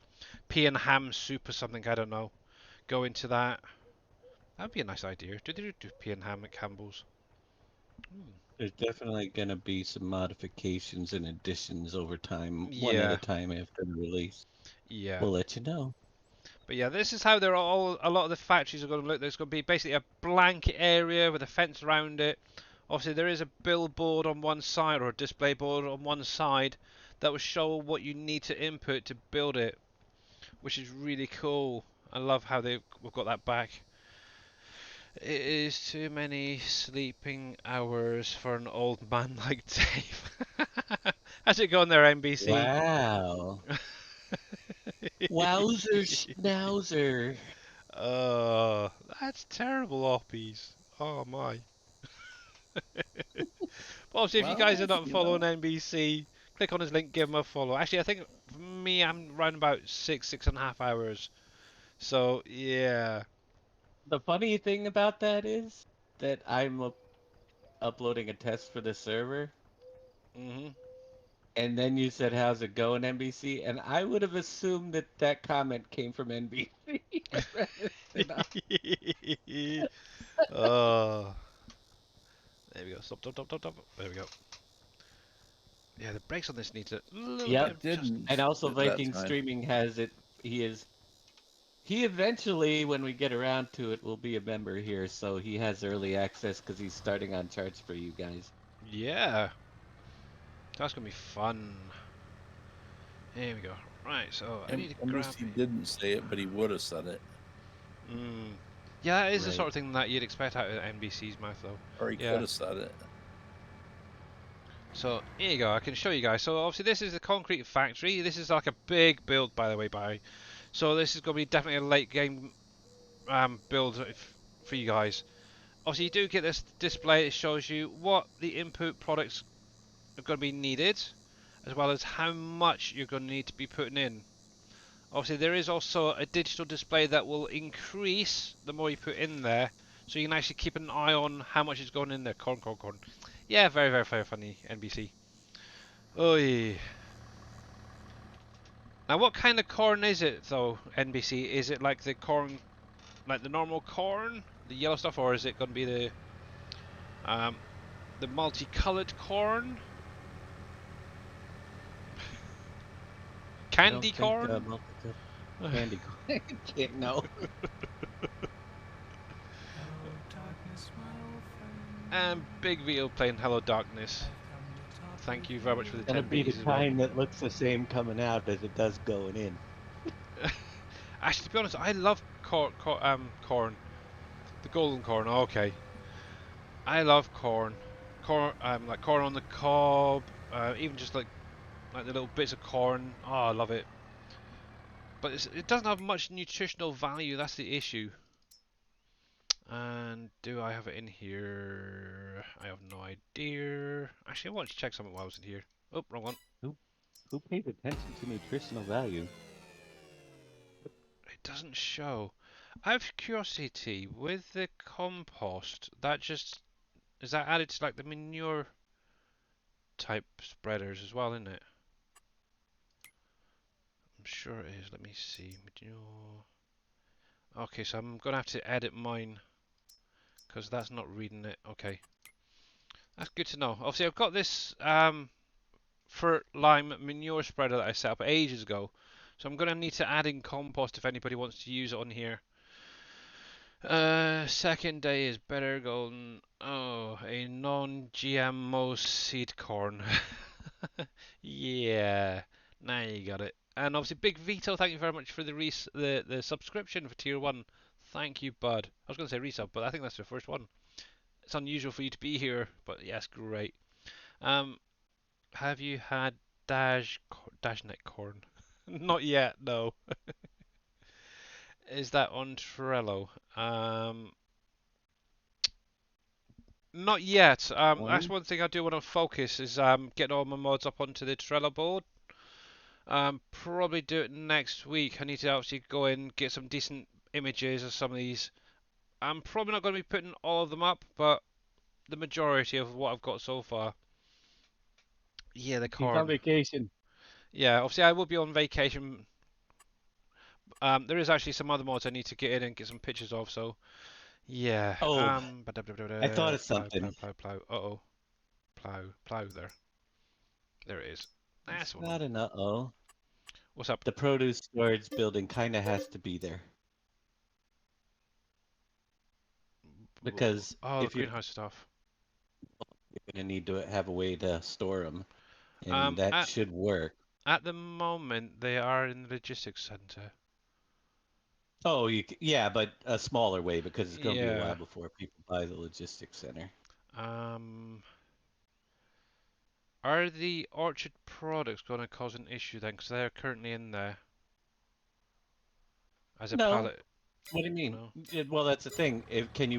pea and ham soup or something. I don't know. Go into that. That'd be a nice idea. Do they do pea and ham at Campbell's? Hmm. There's definitely going to be some modifications and additions over time, one at a Yeah, time after the release. yeah. We'll let you know. But yeah, this is how they're all. A lot of the factories are going to look. There's going to be basically a blanket area with a fence around it. Obviously, there is a billboard on one side or a display board on one side that will show what you need to input to build it, which is really cool. I love how they've got that back. It is too many sleeping hours for an old man like Dave. How's it going there, NBC? Wow. Wowzer schnauzer. Oh, that's terrible, Oppies. Oh my. But obviously, if you guys are Well, not following NBC, click on his link, give him a follow. Actually, I think for me, I'm around about 6.5 hours. So yeah. The funny thing about that is that I'm uploading a test for the server, Mhm. and then you said, "How's it going, NBC?" And I would have assumed that that comment came from NBC rather than us. Oh, there we go. Stop, stop, stop, stop, stop. There we go. Yeah, the brakes on this needs a little bit Yep. of it just. And didn't also that Viking time. Streaming has it. He eventually, when we get around to it, will be a member here, so he has early access because he's starting on charts for you guys. Yeah, that's gonna be fun. Here we go. Right, so I need to grab NBC it. didn't say it, but he would have said it, Yeah, that is the Right. sort of thing that you'd expect out of NBC's mouth, though. or he Yeah. could have said it. So here you go. I can show you guys. So obviously this is the concrete factory. This is like a big build, by the way, So this is going to be definitely a late game build for you guys. Obviously you do get this display. It shows you what the input products are going to be needed, as well as how much you're going to need to be putting in. Obviously there is also a digital display that will increase the more you put in there, so you can actually keep an eye on how much is going in there. Corn, corn, corn. Yeah, very, very, very funny, NBC. Oh yeah. Now, what kind of corn is it, though, NBC? Is it like the corn, like the normal corn, the yellow stuff, or is it going to be um, the multicolored corn, I don't candy think corn? candy corn. Can't know. And Big Vito playing Hello Darkness. Thank you very much for the Gonna 10 be the biddies as well. kind that looks the same coming out as it does going in. Actually, to be honest, I love corn, the golden corn. Okay, I love corn, like corn on the cob. Even just like the little bits of corn. Oh, I love it. But it doesn't have much nutritional value. That's the issue. And do I have it in here? I have no idea. Actually, I wanted to check something while I was in here. Oh, wrong one. Who pays attention to nutritional value? It doesn't show. Out of curiosity, with the compost, that just is that added to like the manure type spreaders as well, isn't it? I'm sure it is. Let me see. Manure. Okay, so I'm gonna have to edit mine because that's not reading it. Okay, that's good to know. Obviously, I've got this for lime manure spreader that I set up ages ago, so I'm gonna need to add in compost if anybody wants to use it on here. Second day is better golden. Oh, a non-GMO seed corn. Yeah, now you got it. And obviously, Big Vito, thank you very much for the subscription for tier 1. Thank you, bud. I was going to say resub, but I think that's the first one. It's unusual for you to be here, but yes, great. Have you had Dashnet corn? Not yet, no. Is that on Trello? Not yet. That's Corn? one thing I do want to focus is getting all my mods up onto the Trello board. Probably do it next week. I need to actually go in, get some decent images of some of these. I'm probably not going to be putting all of them up, but the majority of what I've got so far. Yeah, the He's on corn. vacation. Yeah, obviously I will be on vacation. There is actually some other mods I need to get in and get some pictures of. So yeah. Oh, I thought of Plow, plow, something. plow, plow. Uh-oh. Plow there. There it is. It's That's one. not an uh-oh. What's up? The produce storage building kind of has to be there. Because Oh, the if you're greenhouse stuff. going to need to have a way to store them, and Um, that at should work. at the moment they are in the logistics center. Oh, yeah, but a smaller way because it's going to be a while Yeah. before people buy the logistics center. Um, are the orchard products going to cause an issue then? Because they're currently in there as a No, pallet. what do you mean? No. Well, that's the thing. Can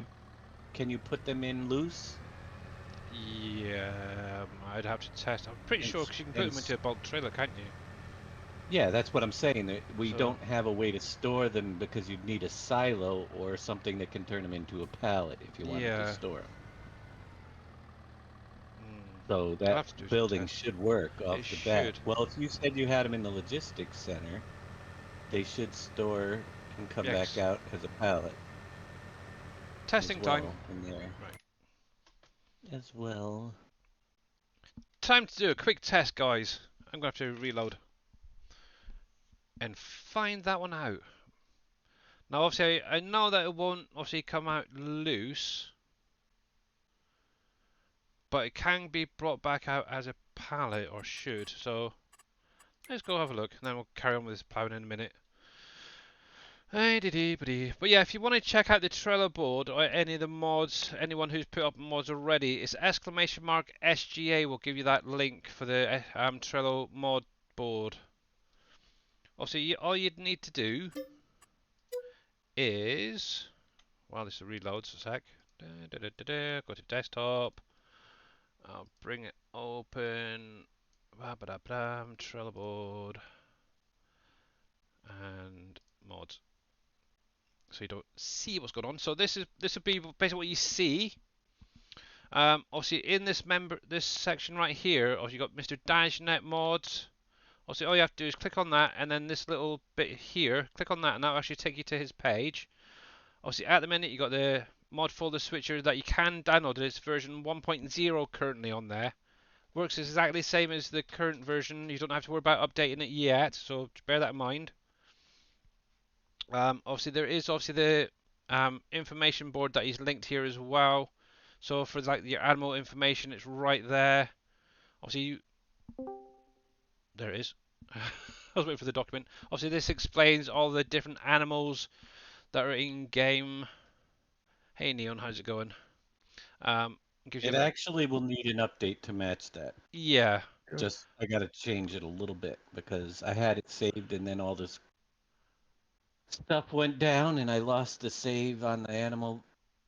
you put them in loose? Yeah, I'd have to test. I'm pretty And sure s- because you can put and them into a bulk trailer, can't you? Yeah, that's what I'm saying. That we So, don't have a way to store them because you'd need a silo or something that can turn them into a pallet if you wanted to yeah. store them. So Hmm. I'll that have to do some building tests. should work off It the bat. should. Well, if you said you had them in the logistics center, they should store and come back Yes. out as a pallet as Testing time. well in there Right. as well. Time to do a quick test, guys. I'm going to have to reload and find that one out. Now, obviously, I know that it won't obviously come out loose, but it can be brought back out as a pallet, or should. So, let's go have a look, and then we'll carry on with this plowing in a minute. But yeah, if you want to check out the Trello board or any of the mods, anyone who's put up mods already, it's !SGA will give you that link for the Trello mod board. Obviously, all you'd need to do is, while this reloads a sec, go to desktop, I'll bring it open, Trello board, and mods. So you don't see what's going on. So this will be basically what you see. Obviously in this section right here, obviously you got Mr. Dashnet mods. Obviously all you have to do is click on that, and then this little bit here, click on that, and that will actually take you to his page. Obviously at the minute you got the mod folder switcher that you can download. It's version 1.0 currently on there. Works exactly the same as the current version. You don't have to worry about updating it yet, so bear that in mind. Obviously, there is obviously the information board that is linked here as well. So for like your animal information, it's right there. Obviously, there it is. I was waiting for the document. Obviously, this explains all the different animals that are in game. Hey Neon, how's it going? Gives you It a bit. actually will need an update to match that Yeah. Just I gotta change it a little bit because I had it saved and then all this stuff went down and I lost the save on the animal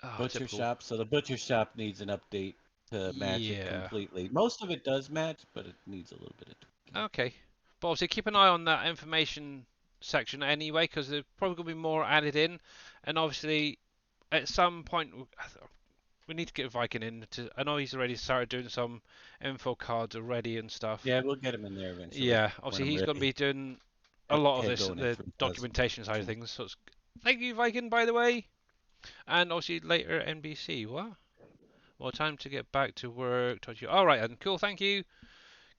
Oh, butcher typical. shop. So the butcher shop needs an update to match it Yeah. completely. Most of it does match, but it needs a little bit of tweaking. Okay. But obviously keep an eye on that information section anyway, because there's probably going to be more added in. And obviously, at some point, we need to get Viking in. I know he's already started doing some info cards already and stuff. Yeah, we'll get him in there eventually Yeah, when obviously I'm he's going to ready. be doing a lot of Head this, going in the 3,000. documentation side of things. So it's, thank you, Viking, by the way. And obviously later NBC. What? Well, time to get back to work. Talk to you. All right, and cool. Thank you.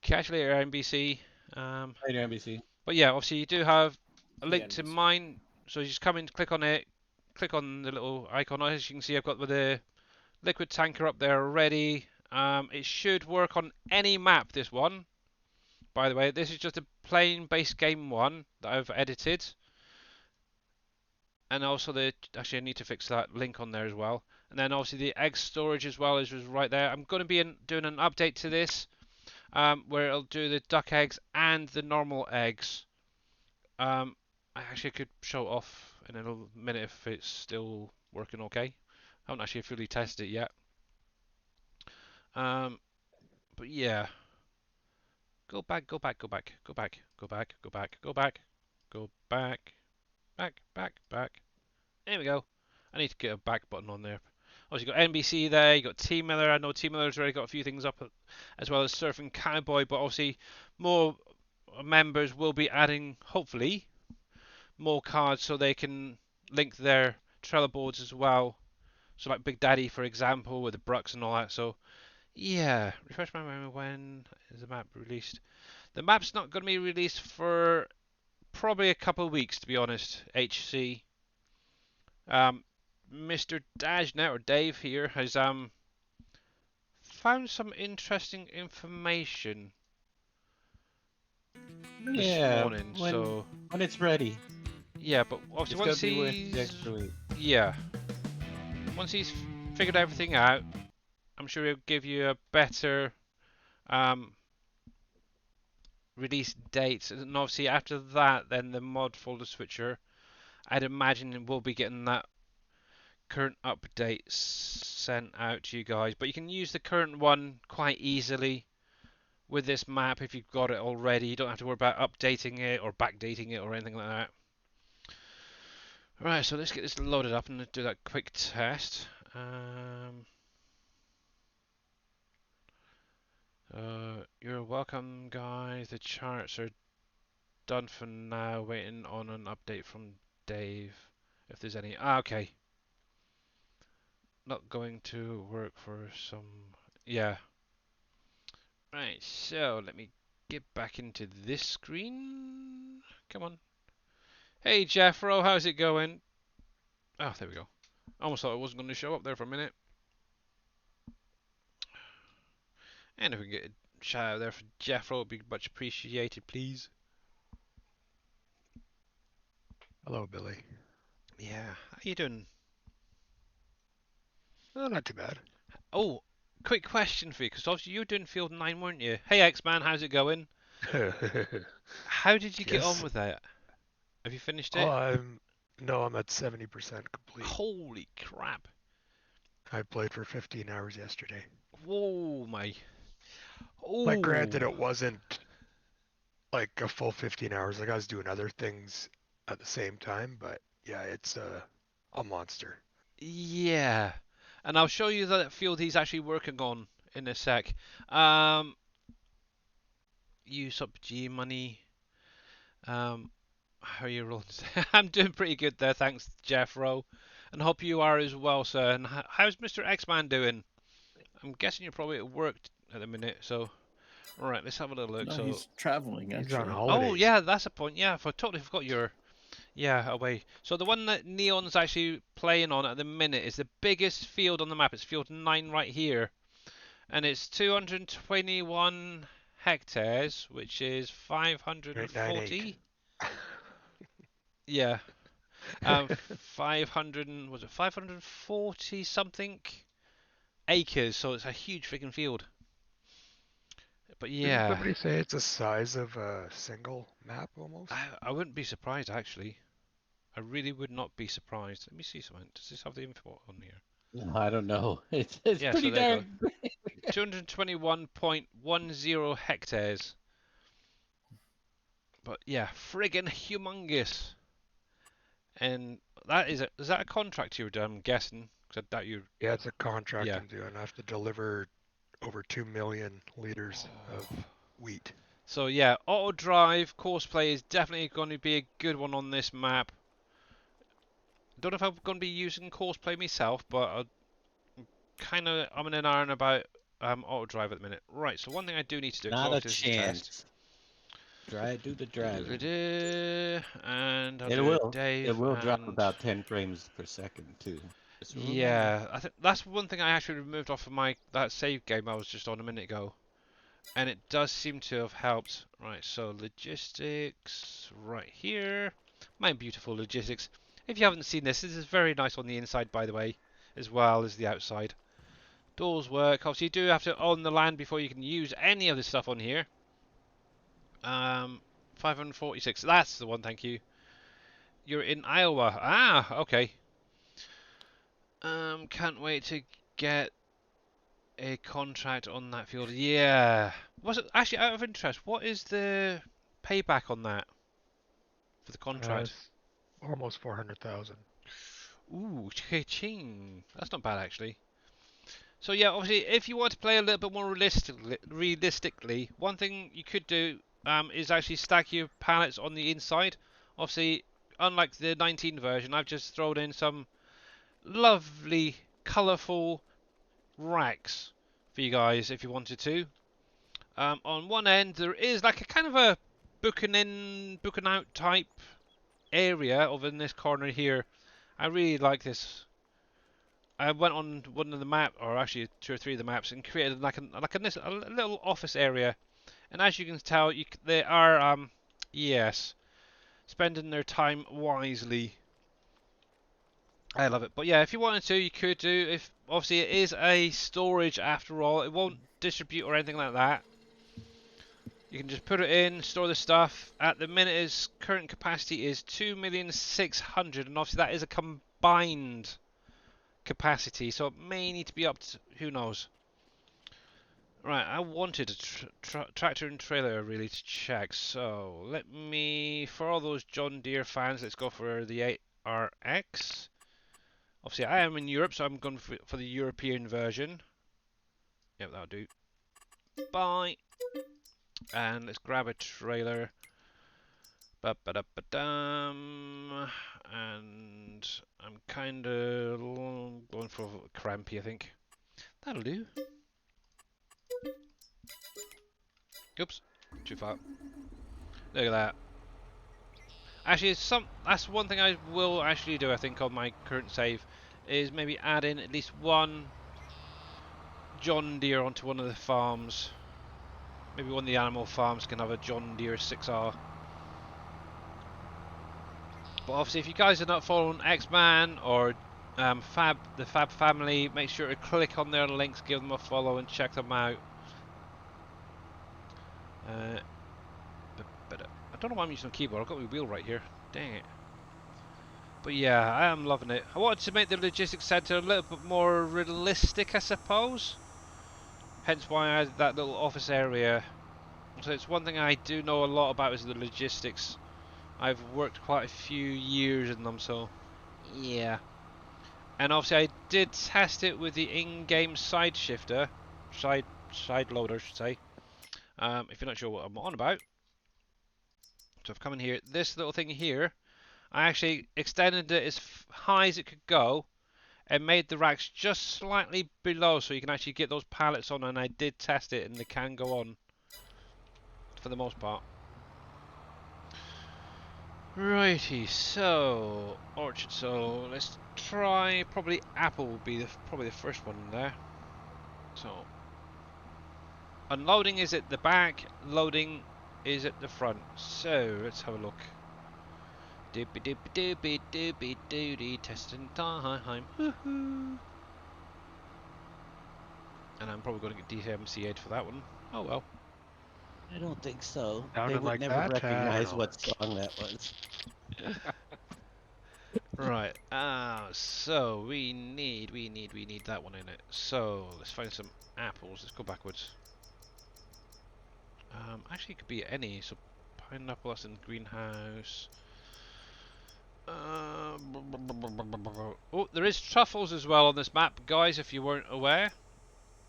Catch you later, NBC. Right, NBC. But yeah, obviously you do have a Yeah, link to mine. So you just come in, click on it, click on the little icon. As you can see, I've got the liquid tanker up there already. It should work on any map. This one, by the way, this is just a plain base game one that I've edited. And also actually I need to fix that link on there as well. And then obviously the egg storage as well is right there. I'm going to be doing an update to this where it'll do the duck eggs and the normal eggs. I actually could show it off in a minute if it's still working okay. I haven't actually fully tested it yet. But yeah. Go back, go back, go back, go back, go back, go back, go back, go back, back. There we go. I need to get a back button on there. Also, you got NBC there, you got T Miller. I know T Miller's already got a few things up, as well as Surfing Cowboy. But obviously, more members will be adding, hopefully, more cards so they can link their Trello boards as well. So, like Big Daddy, for example, with the Brucks and all that. So, yeah, refresh my memory. When is the map released? The map's not going to be released for probably a couple of weeks, to be honest. HC. Mr. Dajnet or Dave here has found some interesting information this Yeah, morning. when So it's ready. yeah, but obviously It's once gonna be worth the he's extra weight. once he's figured everything out, I'm sure he'll give you a better um, release date. And obviously after that, then the mod folder switcher, I'd imagine we'll be getting that current update sent out to you guys. But you can use the current one quite easily with this map if you've got it already. You don't have to worry about updating it or backdating it or anything like that. Right, so let's get this loaded up and do that quick test. You're welcome, guys. The charts are done for now. Waiting on an update from Dave. If there's any. Okay. Not going to work for some. Yeah. Right, so let me get back into this screen. Come on. Hey, Jeffro, how's it going? Oh, there we go. I almost thought it wasn't going to show up there for a minute. And if we can get a shout out there for Jeffro, it would be much appreciated, please. Hello, Billy. Yeah, how you doing? Oh, not too bad. Oh, quick question for you, because obviously you were doing Field 9, weren't you? Hey, X-Man, how's it going? How did you get on Yes. with that? Have you finished Oh, it? I'm at 70% complete. Holy crap. I played for 15 hours yesterday. Whoa, my. Like, granted, Oh. it wasn't like a full 15 hours. Like, I was doing other things at the same time, but yeah, it's a monster. Yeah. And I'll show you that field he's actually working on in a sec. Use up G money. How are you rolling? I'm doing pretty good there, thanks, Jeffro. And hope you are as well, sir. And how's Mr. X-Man doing? I'm guessing you're probably at work at the minute, so... Alright, let's have a little look. No, So, he's traveling, He's on actually. holidays. oh, yeah, that's a point. Yeah, I totally forgot you're... Yeah, away. So the one that Neon's actually playing on at the minute is the biggest field on the map. It's field 9 right here. And it's 221 hectares, which is 540. Yeah. 500 was it 540 something acres, so it's a huge freaking field. But Didn't yeah, somebody say it's the size of a single map almost? I wouldn't be surprised actually. I really would not be surprised. Let me see something. Does this have the info on here? No, I don't know. It's Yeah, pretty so there you darn. go. 221.10 hectares. But yeah, friggin' humongous. And that is that a contract you're doing? I'm guessing. 'Cause I doubt you. Yeah, it's a contract Yeah. I'm doing. I have to deliver over 2 million liters of wheat. So yeah, auto drive courseplay is definitely going to be a good one on this map. Don't know if I'm going to be using courseplay myself, but I'm in an iron about auto drive at the minute. Right. So one thing I do need to do, because Not a obviously this is a test. chance. Do the driving. And I'll It do will. It Dave will drop and about 10 frames per second too. Just remember. yeah, I think that's one thing I actually removed off of that save game I was just on a minute ago, and it does seem to have helped. Right, so logistics right here, my beautiful logistics. If you haven't seen this is very nice on the inside, by the way, as well as the outside. Doors work. Obviously, you do have to own the land before you can use any of this stuff on here. 546. That's the one. Thank you. You're in Iowa. Ah, okay. Can't wait to get a contract on that field. Yeah. Was it actually out of interest? What is the payback on that for the contract? It's almost 400,000. Ooh, ching. That's not bad actually. So yeah, obviously, if you want to play a little bit more realistically, one thing you could do is actually stack your pallets on the inside. Obviously, unlike the 19 version, I've just thrown in some lovely, colourful racks for you guys if you wanted to. On one end, there is like a kind of a booking in, booking out type area over in this corner here. I really like this. I went on one of the map, or actually two or three of the maps, and created a little office area. And as you can tell, they are yes, spending their time wisely. I love it. But yeah, if you wanted to, you could do. If obviously it is a storage after all, it won't distribute or anything like that. You can just put it in, store the stuff. At the minute, its current capacity is 2,600,000, and obviously that is a combined capacity, so it may need to be up to who knows. Right, I wanted a tractor and trailer really to check. So let me, for all those John Deere fans, let's go for the 8RX. Obviously, I am in Europe, so I'm going for the European version. Yep, that'll do. Bye. And let's grab a trailer. Ba-ba-da-ba-dum. And I'm kind of going for crampy, I think. That'll do. Oops, too far. Look at that. Actually, that's one thing I will actually do, I think, on my current save, is maybe add in at least one John Deere onto one of the farms. Maybe one of the animal farms can have a John Deere 6R. But obviously, if you guys are not following X-Man or the Fab family, make sure to click on their links, give them a follow, and check them out. I don't know why I'm using a keyboard. I've got my wheel right here. Dang it. But yeah, I am loving it. I wanted to make the logistics centre a little bit more realistic, I suppose. Hence why I added that little office area. So it's one thing I do know a lot about is the logistics. I've worked quite a few years in them, so yeah. And obviously I did test it with the in-game side shifter, side loader, I should say. If you're not sure what I'm on about. So I've come in here. This little thing here, I actually extended it as high as it could go and made the racks just slightly below so you can actually get those pallets on, and I did test it and they can go on for the most part. Righty, so orchard, so let's try, probably apple will be probably the first one in there. So unloading is at the back, loading is at the front. So let's have a look. Doopy doopy doopy doopy doody, testing time. Woohoo! And I'm probably going to get DMCA'd for that one. Oh well. I don't think so. They Sounded would like never that? I don't recognize know. what song that was. Right. So we need that one in it. So let's find some apples. Let's go backwards. Actually, it could be any. So pineapple, that's in greenhouse. Oh, there is truffles as well on this map, guys. If you weren't aware,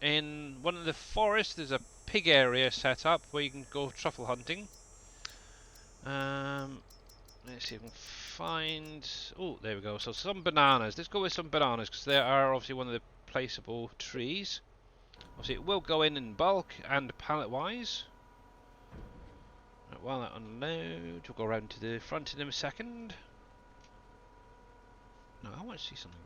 in one of the forests, there's a pig area set up where you can go truffle hunting. Let's see if I can find. Oh, there we go. So some bananas. Let's go with some bananas because they are obviously one of the placeable trees. Obviously, it will go in bulk and pallet-wise. Right, while that unloads, we'll go around to the front in a second. No, I want to see something.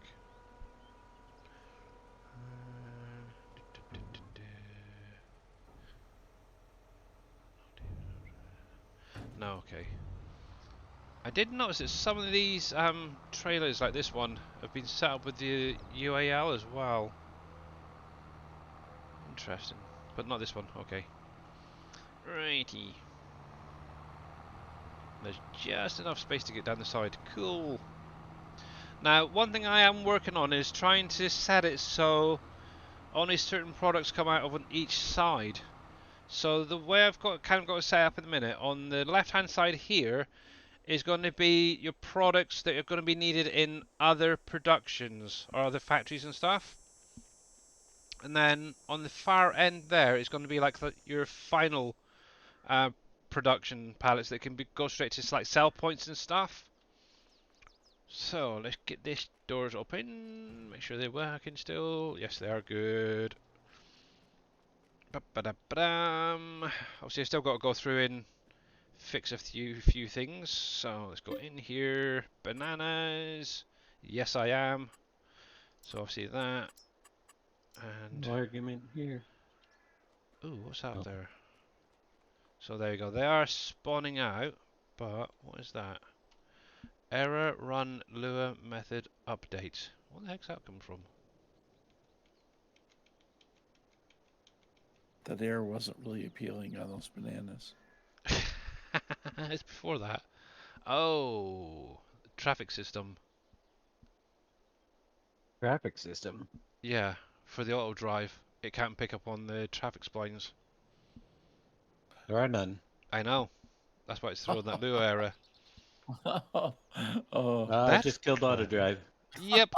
No, okay. I did notice that some of these trailers, like this one, have been set up with the UAL as well. Interesting, but not this one. Okay. Righty. There's just enough space to get down the side. Cool. Now, one thing I am working on is trying to set it so only certain products come out of on each side. So the way I've got it set up at the minute, on the left-hand side here is going to be your products that are going to be needed in other productions or other factories and stuff. And then on the far end there is going to be like your final production pallets that can go straight to like sell points and stuff. So let's get these doors open. Make sure they're working still. Yes, they are good. Ba-ba-da-ba-dam. Obviously, I've still got to go through and fix a few things. So let's go in here. Bananas. Yes, I am. So obviously that. And No argument here. ooh, what's that Oh. there? So there you go. They are spawning out, but what is that? Error run lure method update. What the heck's that come from? That air wasn't really appealing on those bananas. It's before that. Oh, traffic system. Traffic system. Yeah, for the auto drive, it can't pick up on the traffic splines. There are none. I know. That's why it's throwing that lure error. Oh, I That's just killed auto clever. drive. Yep.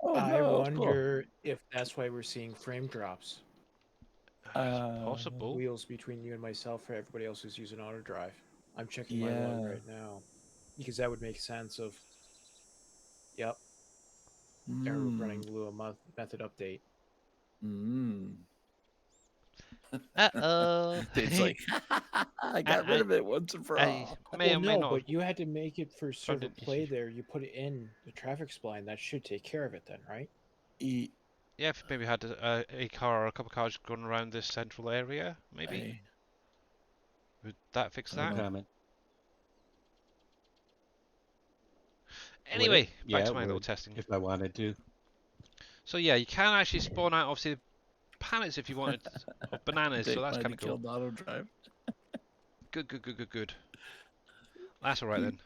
oh I no. wonder if that's why we're seeing frame drops. It's possible. Wheels between you and myself for everybody else who's using auto drive. I'm checking my Yeah. log right now. Because that would make sense of, yep, error running Lua method update. Uh-oh. Dave's like, I got rid of it once and for all. May or Well, may no, not. but you had to make it for server it. play there. You put it in the traffic spline. That should take care of it then, right? Yeah, if maybe had a car or a couple of cars going around this central area, maybe. Would that fix No that? comment. Anyway, Yeah, back to it my little would, testing. if I wanted to. So yeah, you can actually spawn out obviously pallets if you wanted of bananas, so that's kind of cool. Killed auto drive. Good. That's all right then.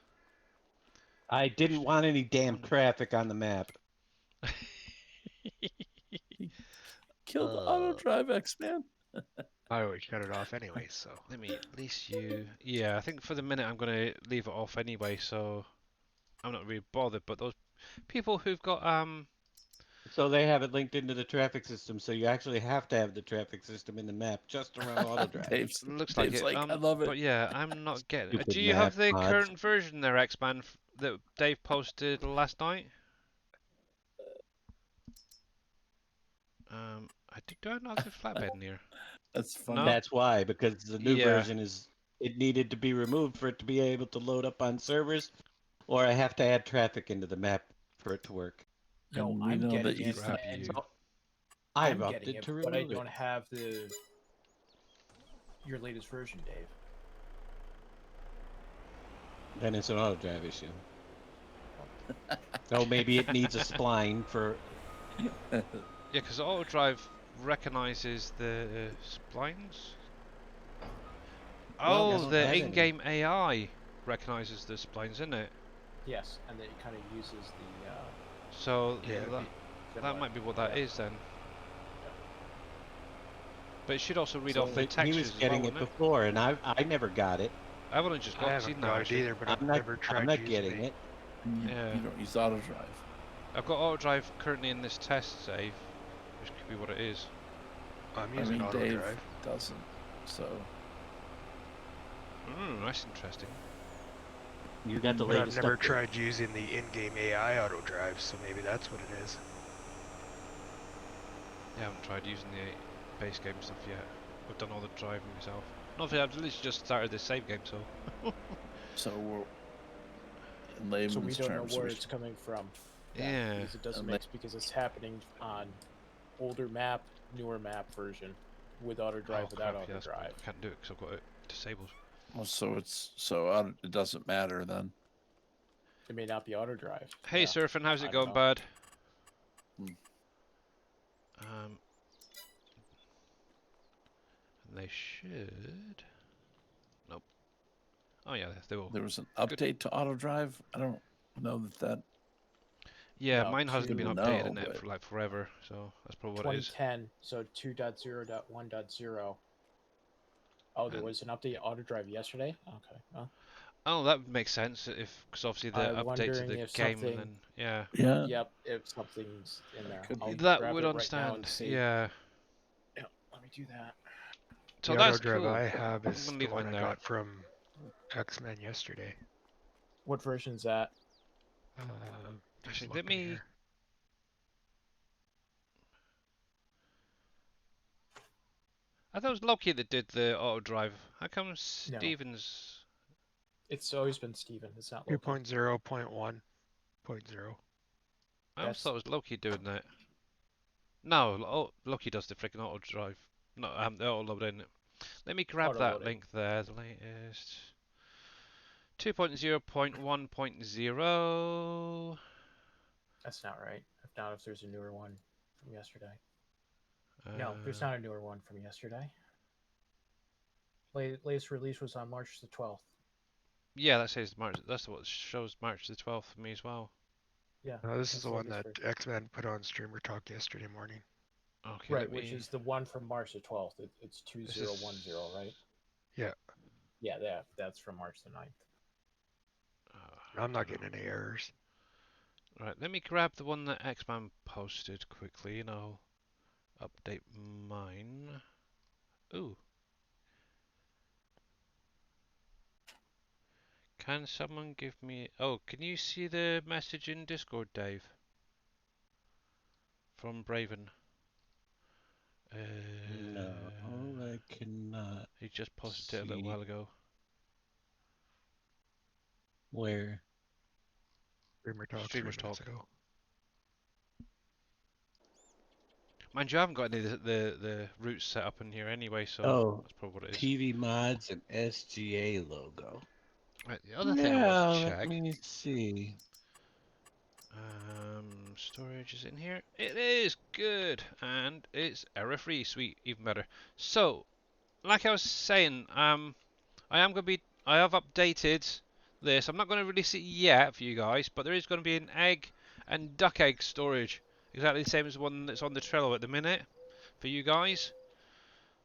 I didn't want any damn traffic on the map. Killed auto drive, X-Man. I always shut it off anyway, so. Let me at least you. Yeah, I think for the minute I'm gonna leave it off anyway, so I'm not really bothered. But those people who've got So they have it linked into the traffic system, so you actually have to have the traffic system in the map just to run auto drive. looks like Dave's it. I love it. But yeah, I'm not getting. Stupid Do you have map the mods. current version there, X-Man, that Dave posted last night? Do I not have the flatbed in here? That's funny. No? That's why, because the new Yeah. version it needed to be removed for it to be able to load up on servers, or I have to add traffic into the map for it to work. No, And we I'm know getting that you it. Grab and you. I've I'm getting opted it, to but I remove don't it. have your latest version, Dave. Then it's an auto drive issue. So maybe it needs a spline for. Yeah, because auto drive recognizes the splines. Well, Oh, I don't the have any. in-game AI recognizes the splines, isn't it? Yes, and then it kind of uses the So Yeah, that, similar. might be what that Yeah. is then. But it should also read So- off the But he was textures as well, getting it wouldn't it? before, and I never got it. I've only just I seen haven't that got it actually. either, but I'm I've not. never tried I'm not using getting the it. Yeah. You don't use auto drive. I've got auto drive currently in this test save, which could be what it is. I'm I using mean, auto Dave drive. doesn't. So That's interesting. You got the But I've latest never update. tried using the in-game AI auto drive, so maybe that's what it is. Yeah, I haven't tried using the base game stuff yet. I've done all the driving myself. Obviously, I've literally just started this save game, so. we're in So we layman's don't know terms. where we it's coming from. Yeah. Because it doesn't And mix because it's happening on older map, newer map version with auto drive, Oh, without crap, auto yeah, that's drive. I can't do it because I've got it disabled. Well, it doesn't matter then. It may not be auto drive. Hey, Yeah. Surfing, how's I it don't going, know. bud? Hmm. And they should. Nope. Oh yeah, they will. There was an Good. update to auto drive. I don't know that. Yeah, No, mine hasn't good been to updated know, in it but- for like forever, so that's probably what it is. 2010, so 2.0.1.0. Oh, there And- was an update auto drive yesterday. Okay. Well, Oh, that makes sense because obviously the I'm update to wondering the if game and something- then yeah. Yeah. yep. If something's in there, could I'll be. That grab would it right now and understand. see. Yeah. Yeah, let me do that. So The that's auto drive cool. I have I'm is gonna the leave one mine I there. got from X-Men yesterday. What version's that? Just Actually, let looking me. here. I thought it was Loki that did the auto drive. How come Stevens? It's always been Steven. It's not Loki. 2.0.1.0. I always That's- thought it was Loki doing that. No, Loki does the freaking auto drive. No, the auto load in it. Let me grab that Auto-loading. link there. The latest 2.0.1.0. That's not right. If not, if there's a newer one from yesterday. No, there's not a newer one from yesterday. Latest release was on March the 12th. Yeah, that says March. That's what shows March the 12th for me as well. Yeah. This is that's the one that latest X-Men put on Streamer Talk yesterday morning. Okay, right, let me. which is the one from March the 12th. It's This 2010, is- right? Yeah. Yeah, that's from March the 9th. I'm not getting any errors. Right, let me grab the one that X-Man posted quickly, and I'll update mine. Ooh. Can someone give me... Oh, can you see the message in Discord, Dave? From Braven. No, I cannot. He just posted it a little see. while ago. Where? Streamer Talk Streamers 3 minutes Talk. ago. Mind you, I haven't got any of the routes set up in here anyway, so Oh, that's probably what it is. TV mods and SGA logo. Right, the other thing I Yeah, want to let check. me see. Storage is in here. It is good, and it's error-free. Sweet, even better. So, like I was saying, I have updated this. I'm not going to release it yet for you guys, but there is going to be an egg and duck egg storage, exactly the same as the one that's on the Trello at the minute for you guys.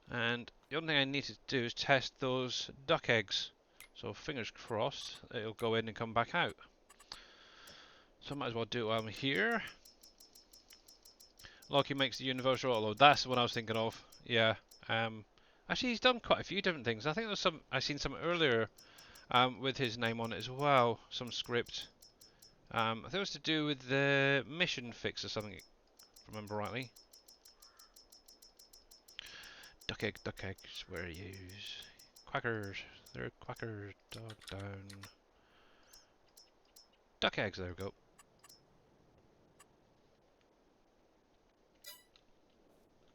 And the only thing I need to do is test those duck eggs. So fingers crossed, it'll go in and come back out. So I might as well do it while I'm here. Loki makes the universal auto. That's the one I was thinking of. Yeah. Actually, he's done quite a few different things. I think there's some. I've seen some earlier with his name on it as well. Some script. I think it was to do with the mission fix or something. If I remember rightly. Duck eggs. Where are you? Quackers. They're quackers. Dog down. Duck eggs. There we go.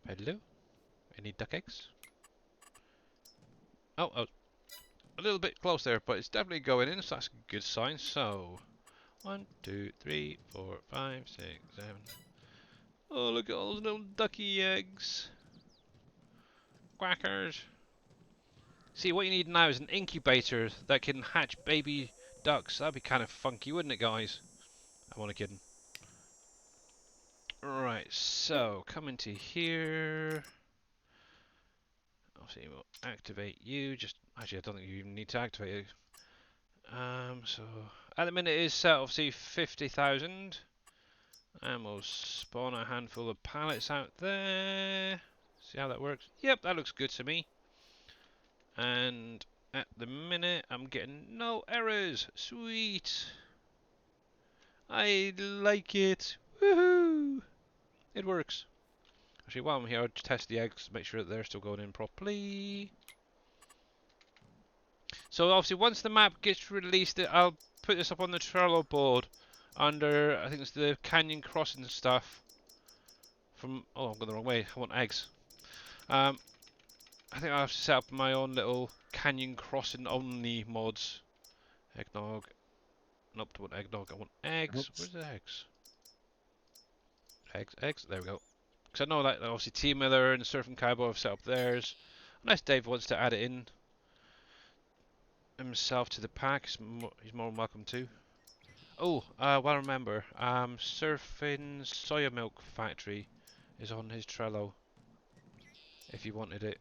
Hello? Any duck eggs? Oh, a little bit close there, but it's definitely going in, so that's a good sign. So, 1, 2, 3, 4, 5, 6, 7. Oh, look at all those little ducky eggs. Quackers. See, what you need now is an incubator that can hatch baby ducks. That'd be kind of funky, wouldn't it, guys? I'm only kidding. Right, so come into here. Obviously, we'll activate you. Just actually, I don't think you even need to activate it. So at the minute it is set obviously 50,000, and we'll spawn a handful of pallets out there. See how that works? Yep, that looks good to me. And at the minute, I'm getting no errors. Sweet. I like it. Woohoo! It works. Actually, while I'm here, I'll test the eggs to make sure that they're still going in properly. So obviously, once the map gets released, I'll put this up on the Trello board under, I think it's the Canyon Crossing stuff. From, oh, I'm going the wrong way. I want eggs. I think I have to set up my own little Canyon Crossing only mods. Eggnog. Nope, I want eggnog. I want eggs. Oops. Where's the eggs? Eggs. There we go. Because I know that obviously T Miller and Surfing Cowboy have set up theirs. Unless Dave wants to add it in himself to the pack, he's more than welcome to. Oh, well, I remember. Surfing Soya Milk Factory is on his Trello. If you wanted it,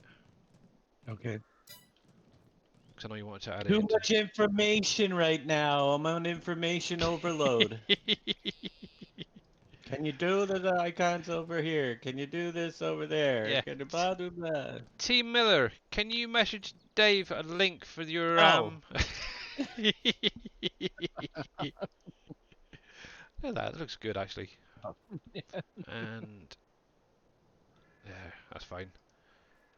Okay. because I know you wanted to add it Too into. much information right now. I'm on information overload. Can you do the icons over here? Can you do this over there? Yeah. Can you blah blah blah? T Miller, can you message Dave a link for your No. Yeah, that looks good actually. And yeah, that's fine.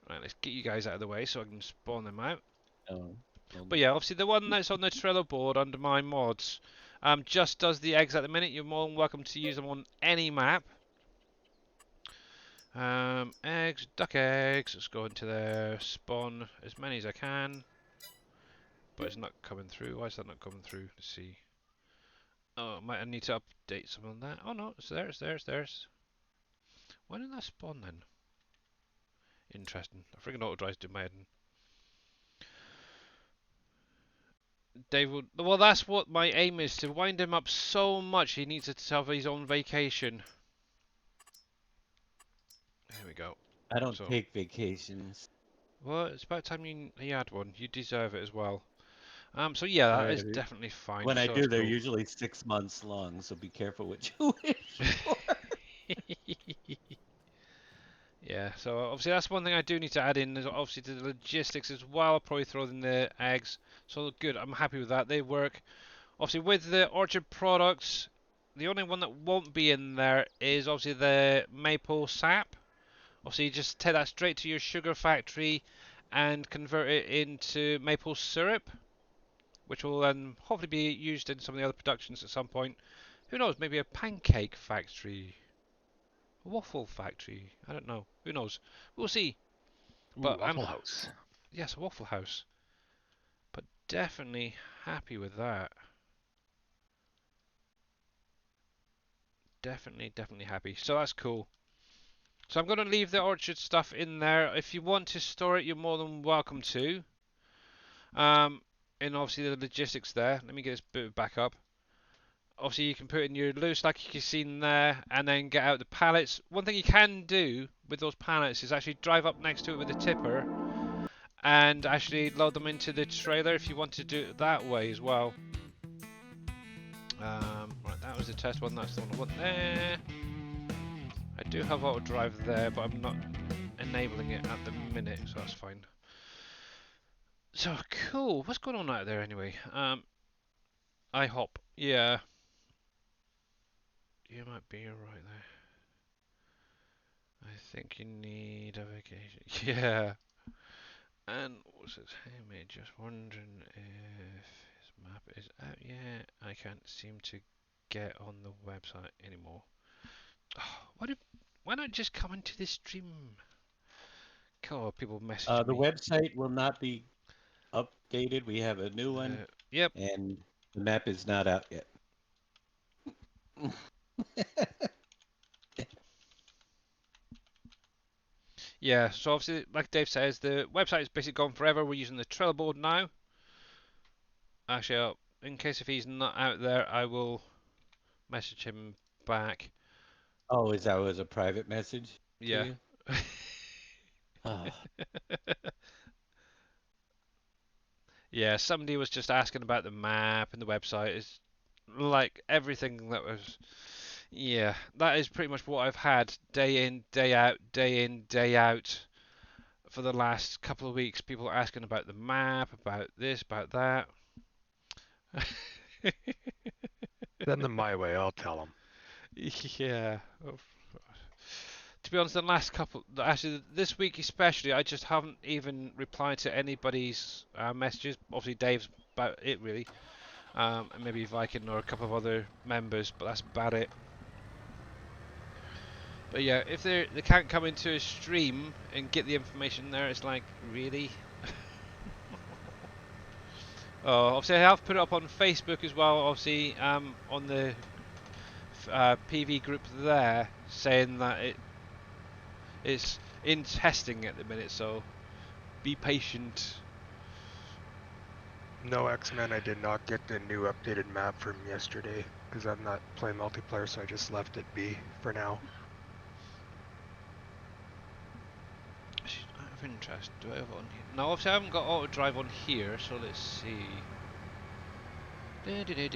Right, let's get you guys out of the way so I can spawn them out. Oh. But yeah, obviously the one that's on the Trello board under my mods, just does the eggs at the minute. You're more than welcome to use them on any map. Eggs, duck eggs. Let's go into there, spawn as many as I can. But it's not coming through. Why is that not coming through? Let's see. Oh, I need to update some on that. Oh no, it's there, it's there, it's there. Why didn't that spawn then? Interesting. I freaking auto drives do my head in. Dave will, well, that's what my aim is, to wind him up so much he needs to have his own vacation. There we go. I don't So, take vacations. well, it's about time you had one. You deserve it as well. So yeah, that is Alright. definitely fine. When I So do, it's they're cool. usually 6 months long, so be careful what you wish for. Yeah, so obviously that's one thing I do need to add in, is obviously to the logistics as well. I'll probably throw in the eggs. So good, I'm happy with that. They work. Obviously with the orchard products, the only one that won't be in there is obviously the maple sap. Obviously you just take that straight to your sugar factory and convert it into maple syrup, which will then hopefully be used in some of the other productions at some point. Who knows, maybe a pancake factory. A waffle factory. I don't know. Who knows? We'll see. Ooh, But Waffle House. yes, a waffle house. But definitely happy with that. Definitely happy. So that's cool. So I'm going to leave the orchard stuff in there. If you want to store it, you're more than welcome to. And obviously the logistics there. Let me get this bit back up. Obviously you can put in your loose like you can see in there, and then get out the pallets. One thing you can do with those pallets is actually drive up next to it with a tipper and actually load them into the trailer if you want to do it that way as well. Right, that was the test one. That's the one I want there. I do have auto drive there, but I'm not enabling it at the minute, so that's fine. So cool. What's going on out there anyway? IHOP. Yeah. You might be right there. I think you need a vacation. Yeah. And what's it? Hey mate, just wondering if his map is out yet. I can't seem to get on the website anymore. Oh, why not just come into this stream? God, people message The me. website will not be updated. We have a new one, Yep. and the map is not out yet. Yeah, so obviously, like Dave says, the website is basically gone forever. We're using the Trello board now. Actually, in case if he's not out there, I will message him back. Oh, is that was a private message to Yeah. you? Ah, Yeah, somebody was just asking about the map and the website. It's like everything that was. Yeah, that is pretty much what I've had day in, day out, day in, day out for the last couple of weeks. People asking about the map, about this, about that. Send them my way. I'll tell them. Yeah. To be honest, the last couple, actually this week especially, I just haven't even replied to anybody's messages. Obviously, Dave's about it really, and maybe Viking or a couple of other members, but that's about it. But yeah, if they can't come into a stream and get the information there, it's like really. Oh, obviously I have put it up on Facebook as well. Obviously, on the PV group there, saying that it's in testing at the minute, so be patient. No, X-Men, I did not get the new updated map from yesterday because I'm not playing multiplayer, so I just left it be for now. Out of interest, do I have it on here? No, obviously I haven't got auto drive on here, so let's see. Reading.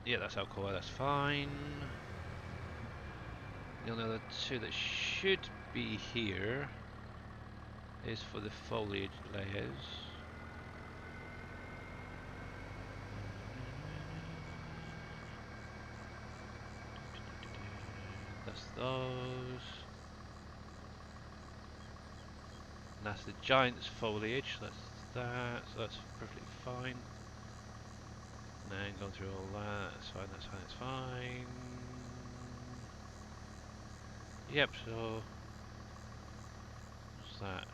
Yeah, that's Alcoa, that's fine. The only other two that should be here is for the foliage layers. That's those. And that's the giant's foliage, so that's perfectly fine. And then going through all that, that's fine. Yep, so what's that?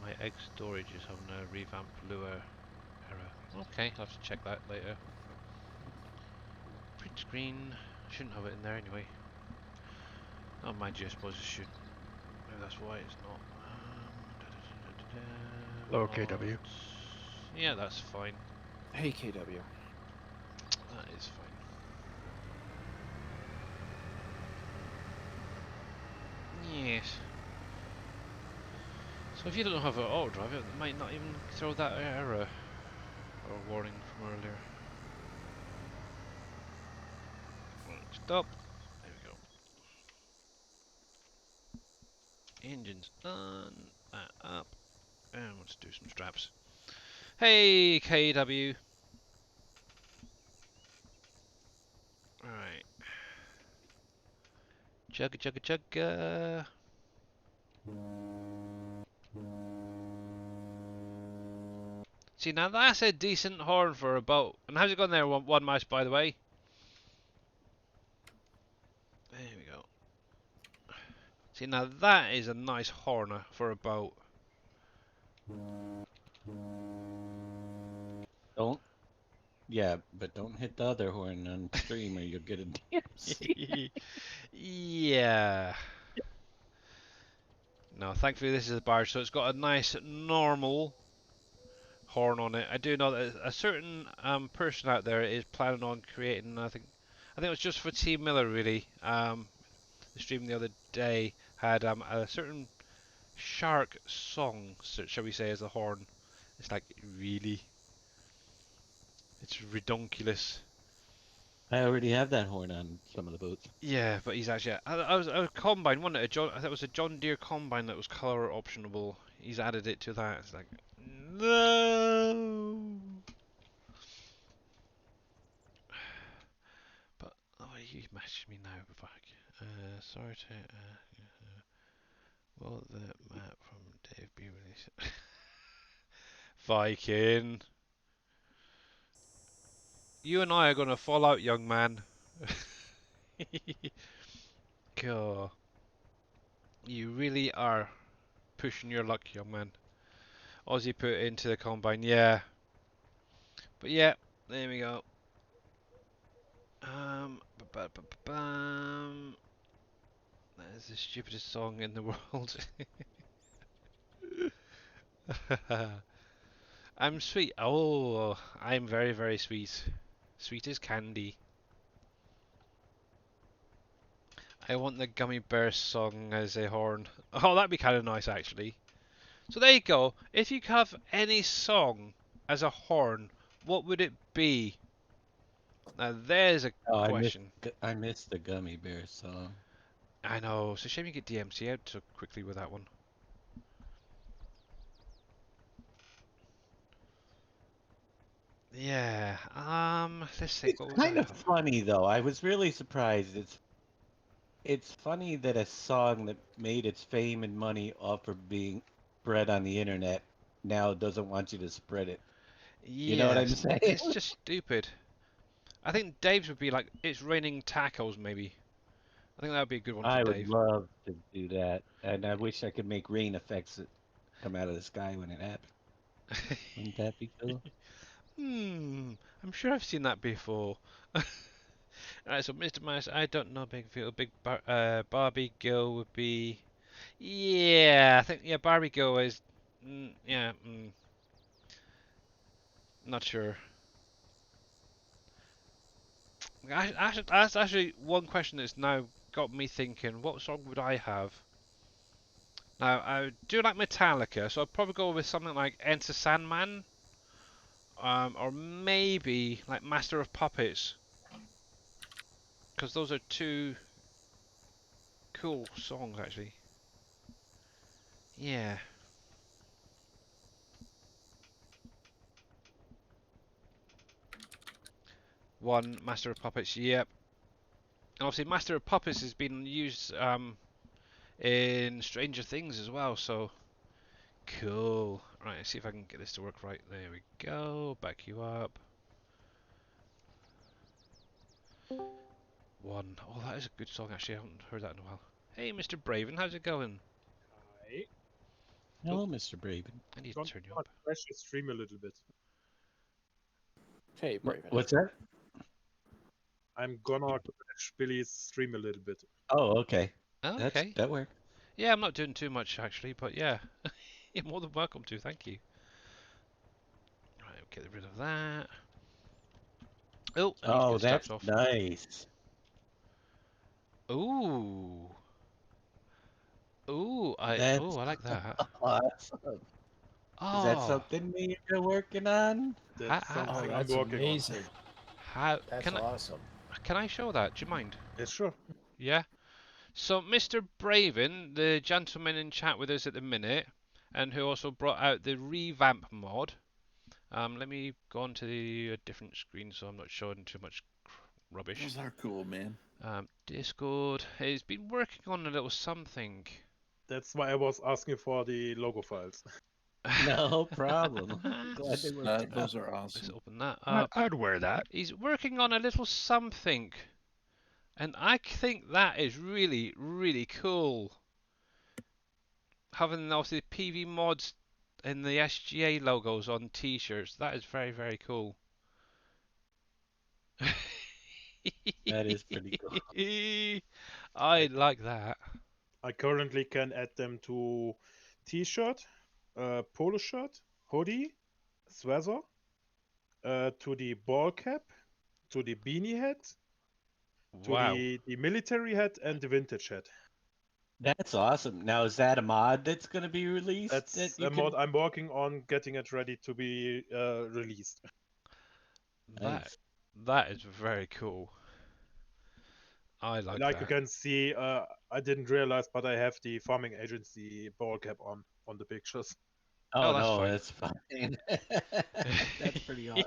My egg storage is having a revamped Lua error. Okay, I'll have to check that later. Print screen, shouldn't have it in there anyway. Oh, mind you, I suppose it should. Maybe that's why it's not. Hello, KW. Mods. Yeah, that's fine. Hey, KW. That is fine. Yes. So if you don't have an auto drive, it might not even throw that error or warning from earlier. Right, stop. There we go. Engine's done. That up. And let's do some straps. Hey, KW. Alright. Chugga. See, now that's a decent horn for a boat. And how's it gone there, one mouse, by the way? There we go. See, now that is a nice horn for a boat. don't. Yeah, but don't hit the other horn on stream or you'll get a DMC. Yeah. No, thankfully this is a barge, so it's got a nice normal horn on it. I do know that a certain person out there is planning on creating. I think it was just for T Miller really. The stream the other day had a certain shark song, shall we say, as a horn. It's like really, it's redonkulous. I already have that horn on some of the boats. Yeah, but he's actually. I was a combine, wasn't it? I thought it was a John Deere combine that was color optionable. He's added it to that. It's like, no. But oh, you messaged me now back. Sorry to. Will the map from Dave be released? Viking, you and I are gonna fall out, young man. God, you really are pushing your luck, young man. Aussie put into the combine. Yeah. But yeah, there we go. Ba-ba-ba-ba-bam. That is the stupidest song in the world. I'm sweet. Oh, I'm very, very sweet. Sweet as candy. I want the Gummy Bear song as a horn. Oh, that'd be kind of nice, actually. So there you go. If you could have any song as a horn, what would it be? Now there's a Oh, question. I missed the gummy bear song. I know. It's a shame you get DMC out so quickly with that one. Yeah. Let's think. It's What would I kind of have? funny though. I was really surprised. It's funny that a song that made its fame and money off of being spread on the internet now doesn't want you to spread it. You know what I'm Yes. saying? It's just stupid. I think Dave's would be like, it's raining tacos, maybe. I think that would be a good one for I would Dave. love to do that, and I wish I could make rain effects that come out of the sky when it happens. Wouldn't that be cool? I'm sure I've seen that before. Alright, so Mr. Mouse, I don't know Big Feel. Barbie Girl would be. Yeah, I think, yeah, Barbie Girl is. Yeah, not sure. That's actually one question that's now got me thinking, what song would I have? Now, I do like Metallica, so I'd probably go with something like Enter Sandman, or maybe like Master of Puppets, because those are two cool songs actually. Yeah. One Master of Puppets, yep. And obviously Master of Puppets has been used in Stranger Things as well, so cool. Right, let's see if I can get this to work right. There we go. Back you up. One. Oh, that is a good song actually. I haven't heard that in a while. Hey, Mr. Braven, how's it going? Hi. Hello, Mr. Braven. I need to Gonna turn you gonna up. crash the stream a little bit. Hey, Braven. What's that? I'm gonna crash Billy's stream a little bit. Oh, okay. Oh, okay. That works. Yeah, I'm not doing too much actually, but yeah. You're more than welcome to, thank you. Right, get rid of that. Oh, I need to Oh, get the that's stats off. nice. Ooh. Ooh, That's I like that. awesome. Is that Oh, something you're working on? That's how, something how, I'm that's working amazing. on. how That's can awesome. can I show that? Do you mind? Yeah, sure. Yeah. So, Mr. Braven, the gentleman in chat with us at the minute, and who also brought out the revamp mod. Let me go on to the different screen so I'm not showing too much rubbish. Those are cool, man. Discord has been working on a little something. That's why I was asking for the logo files. No problem. Glad they worked out. Those are Let's awesome. open that up. I'd wear that. He's working on a little something, and I think that is really, really cool. Having obviously PV mods and the SGA logos on t-shirts, that is very, very cool. That is pretty cool. I like that. I currently can add them to t-shirt, polo shirt, hoodie, sweater, to the ball cap, to the beanie hat, to Wow. the military hat, and the vintage hat. That's awesome. Now, is that a mod that's going to be released? That's that you a mod can... I'm working on getting it ready to be released. That Nice. that is very cool. I like Like that. you can see, I didn't realize, but I have the farming agency ball cap on the pictures. Oh, Oh, that's no, fine. that's fine. That's pretty awesome.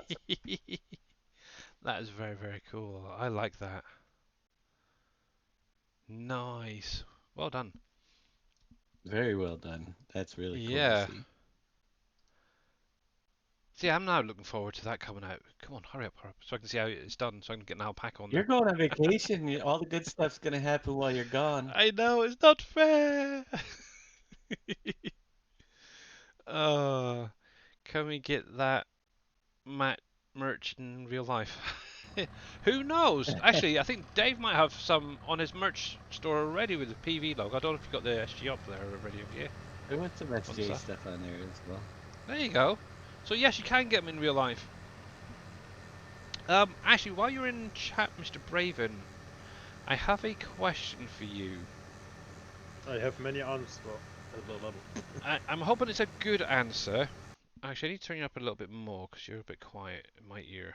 That is very, very cool. I like that. Nice. Well done. Very well done. That's really cool to Yeah. see. See, I'm now looking forward to that coming out. Come on, hurry up, so I can see how it's done, so I can get an alpaca on You're there. going on vacation. All the good stuff's going to happen while you're gone. I know, it's not fair! Can we get that merch in real life? Who knows? Actually, I think Dave might have some on his merch store already with the PV logo. I don't know if you got the SG up there already, have you? There was some SJ stuff. stuff on there as well. There you go. So yes, you can get them in real life. Actually, while you're in chat, Mr. Braven, I have a question for you. I have many answers. I'm hoping it's a good answer. Actually, I need to turn you up a little bit more because you're a bit quiet in my ear.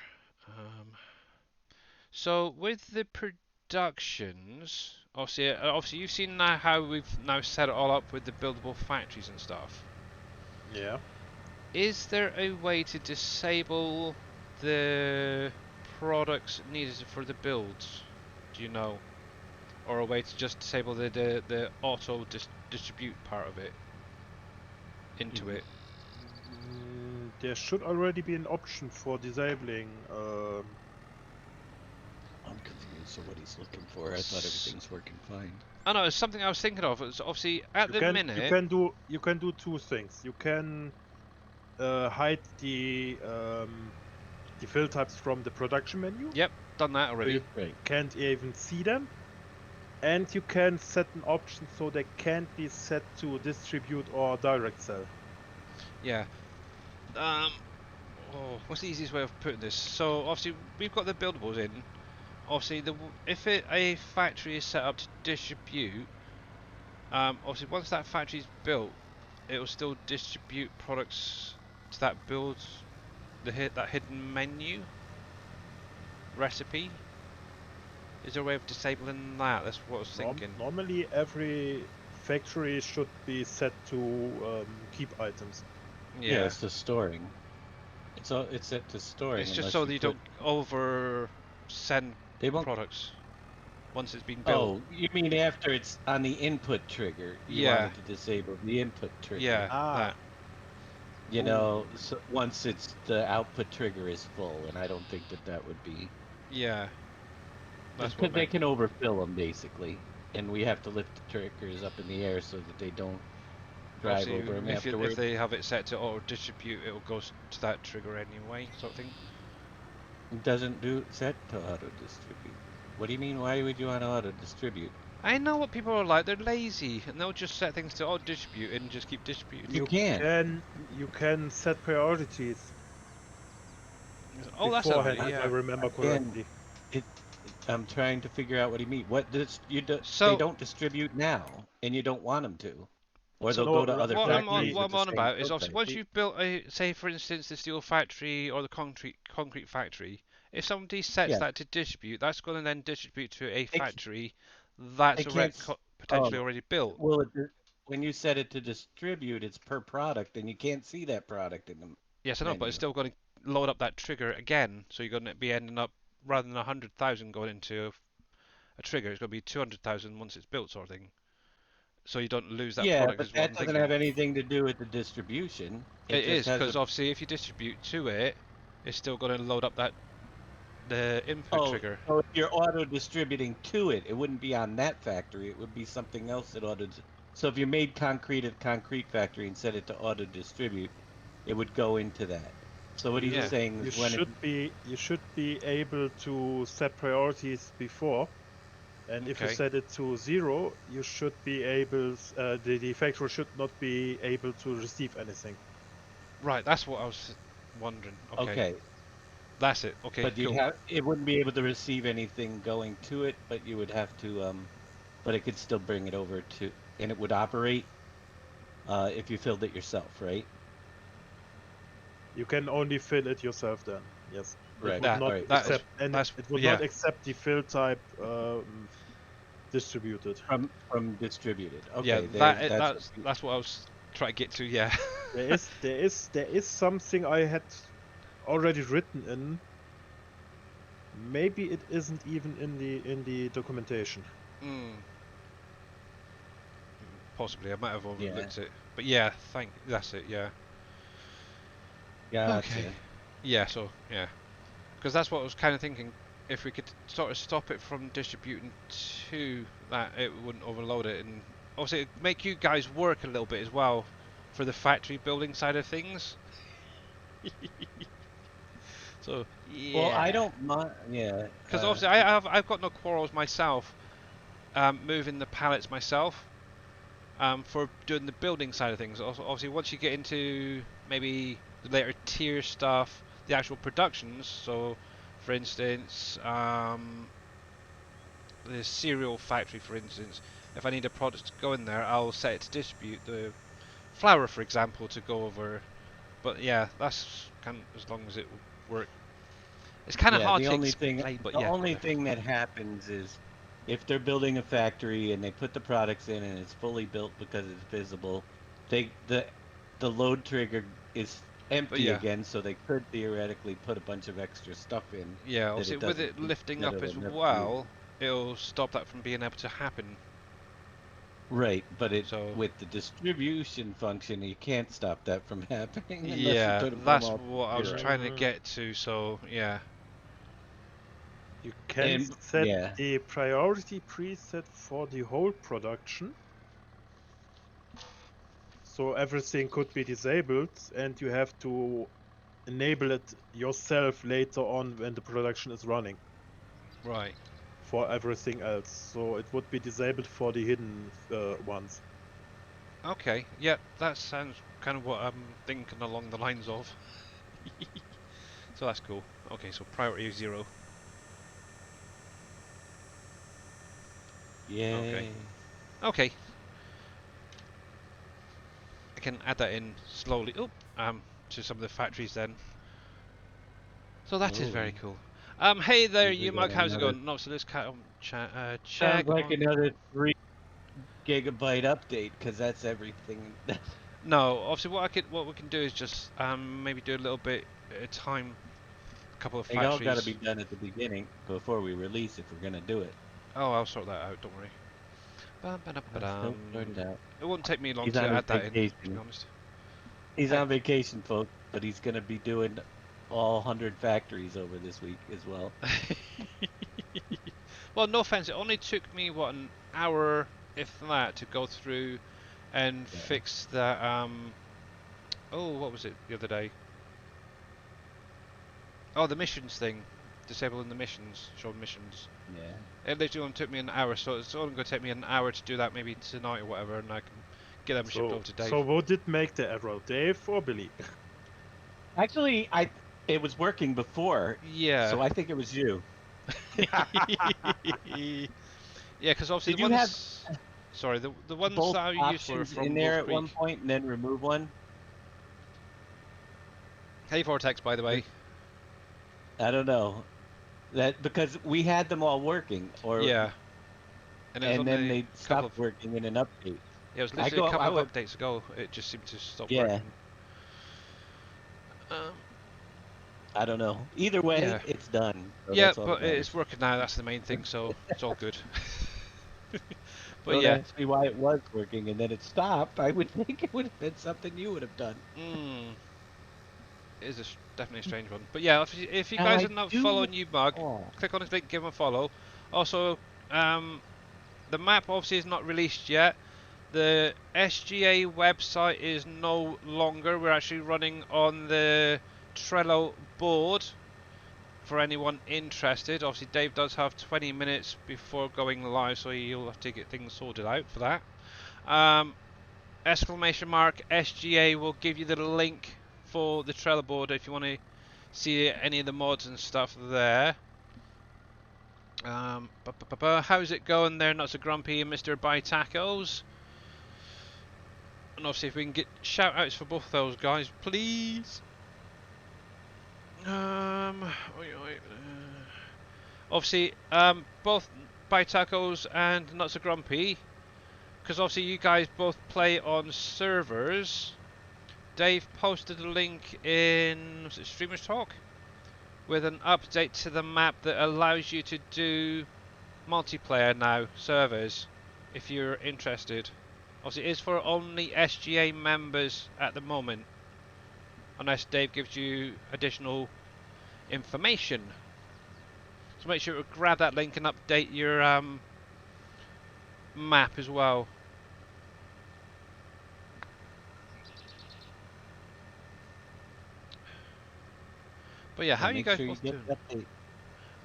So with the productions, obviously you've seen now how we've now set it all up with the buildable factories and stuff. Yeah. Is there a way to disable the products needed for the builds? Do you know? Or a way to just disable the auto distribute part of it into it? There should already be an option for disabling. I'm confused. So what he's looking for? I thought everything's working fine. Oh no, it's something I was thinking of. It's obviously at the minute. You can do two things. You can hide the fill types from the production menu. Yep, done that So already. you can't even see them. And you can set an option so they can't be set to distribute or direct sell. Yeah. What's the easiest way of putting this? So obviously we've got the buildables in. Obviously, if a factory is set up to distribute, obviously once that factory is built, it will still distribute products to that that hidden menu recipe. Is there a way of disabling that? That's what I was thinking. Normally, every factory should be set to keep items. Yeah, it's to storing. It's set to storing. It's just so that you don't over send products once it's been built. Oh, you mean after it's on the input trigger? You wanted to disable the input trigger. Yeah. That. You know, so once the output trigger is full, and I don't think that would be. Yeah. That's because they can overfill them basically, and we have to lift the triggers up in the air so that they don't drive over them afterwards. If they have it set to auto distribute, it will go to that trigger anyway, sort of thing. It doesn't do set to auto distribute. What do you mean? Why would you want to auto distribute? I know what people are like. They're lazy, and they'll just set things to auto distribute and just keep distributing. You can. You can set priorities. Oh, that's beforehand, if I remember correctly. I'm trying to figure out what you mean. They don't distribute now, and you don't want them to, or they'll go to other factories. What I'm on about is obviously once you've built say for instance the steel factory or the concrete factory, if somebody sets that to distribute, that's going to then distribute to a factory that's potentially already built. Well, when you set it to distribute, it's per product, and you can't see that product in them. Yes, I know, but it's still going to load up that trigger again, so you're going to be ending up, rather than 100,000 going into a trigger, it's going to be 200,000 once it's built, sort of thing. So you don't lose that product. But that doesn't have anything to do with the distribution. It is, because obviously if you distribute to it, it's still going to load up the input trigger. So if you're auto distributing to it, it wouldn't be on that factory. It would be something else that auto. So if you made concrete at a concrete factory and set it to auto distribute, it would go into that. So what he's saying is you should be able to set priorities before, and if you set it to 0, you should be able. The factory should not be able to receive anything. Right, that's what I was wondering. Okay. That's it. Okay. But it wouldn't be able to receive anything going to it, but you would have to. But it could still bring it over to, and it would operate if you filled it yourself, right? You can only fill it yourself then. Yes. Right. It would not accept the fill type distributed. From distributed. Okay. Yeah. That's what I was trying to get to. Yeah. there is something I had already written in. Maybe it isn't even in the documentation. Possibly, I might have overlooked it. But yeah, that's it. Yeah. Yeah. Okay. Yeah. So yeah, because that's what I was kind of thinking. If we could sort of stop it from distributing to that, it wouldn't overload it, and obviously it'd make you guys work a little bit as well for the factory building side of things. So yeah. Well, I don't mind. Yeah. Because obviously I've got no quarrels myself, moving the pallets myself, for doing the building side of things. Also, obviously once you get into maybe the later tier stuff, the actual productions. So, for instance, the cereal factory, for instance, if I need a product to go in there, I'll set it to distribute the flour, for example, to go over. But yeah, that's kind of as long as it will work. It's kind of Yeah, hard the to only thing explain, but the yeah. only thing that happens is if they're building a factory and they put the products in and it's fully built because it's visible, they the load trigger is But empty yeah, again, so they could theoretically put a bunch of extra stuff in yeah. that Obviously, it with doesn't it need lifting that up it'll as never use. well, it'll stop that from being able to happen. Right, but it So with the distribution function, you can't stop that from happening unless you yeah, put them that's all what I to was zero. trying to get to. So yeah, You can And set yeah, a priority preset for the whole production. So everything could be disabled and you have to enable it yourself later on when the production is running right. for everything else. So it would be disabled for the hidden ones. Okay, yeah, that sounds kind of what I'm thinking along the lines of. So that's cool. Okay, so priority 0. Okay. yay. Okay, I can add that in slowly. Oh, to some of the factories then. So that is Oh, very cool. Hey there, think we you got mug. How's it another. going? No, so let's Sounds check like on. another 3 GB update because that's everything. No, obviously what we can do is just maybe do a little bit at a time. A couple of They all got to be factories. done at the beginning before we release if we're gonna do it. Oh, I'll sort that out. Don't worry. He'll sort it out. It won't take me long He's to on his add that in, to be vacation. honest. He's on vacation, folks, but he's gonna be doing all 100 factories over this week as well. Well, no offense. It only took me what, an hour, if that, to go through and Yeah. fix that. Oh, what was it the other day? Oh, the missions thing, disabling the missions, showing missions. Yeah. It literally only took me an hour, so it's only going to take me an hour to do that, maybe tonight or whatever, and I can get them shipped over to Dave. So who did make the error, Dave or Billy? Actually, it was working before, Yeah. so I think it was you. Yeah, because obviously Did the you have ones. Sorry, the ones both that I used were options in from there Wolf at one Creek. point and then remove one? Hey, Vortex, by the way. I don't know. That because we had them all working, Yeah. And it was and on then the they couple stopped of. working in an update. Yeah, it was I literally go, a I couple would, of updates ago. It just seemed to stop yeah. working. Um, I don't know. Either way, yeah. it's done. So Yeah, that's all that but matters. it's working now. That's the main thing, so it's all good. But Don't yeah. ask me why it was working and then it stopped. I would think it would have been something you would have done. It is definitely a strange one. But yeah, if you Now guys I are not do. following Mug, Oh, click on his link, give him a follow. Also, the map obviously is not released yet. The SGA website is no longer. We're actually running on the Trello board for anyone interested. Obviously, Dave does have 20 minutes before going live, so you'll have to get things sorted out for that. Exclamation mark SGA will give you the link for the Trello board if you want to see any of the mods and stuff there. How's it going there, Not So Grumpy and Mr. Buy Tacos? And obviously if we can get shout outs for both those guys, please. Obviously, both Buy Tacos and Not So Grumpy, because obviously you guys both play on servers. Dave posted a link in, was it Streamers Talk? With an update to the map that allows you to do multiplayer now, servers, if you're interested. Obviously it is for only SGA members at the moment, unless Dave gives you additional information. So make sure to grab that link and update your map as well. But yeah, how Yeah, are you make guys sure you both get doing? the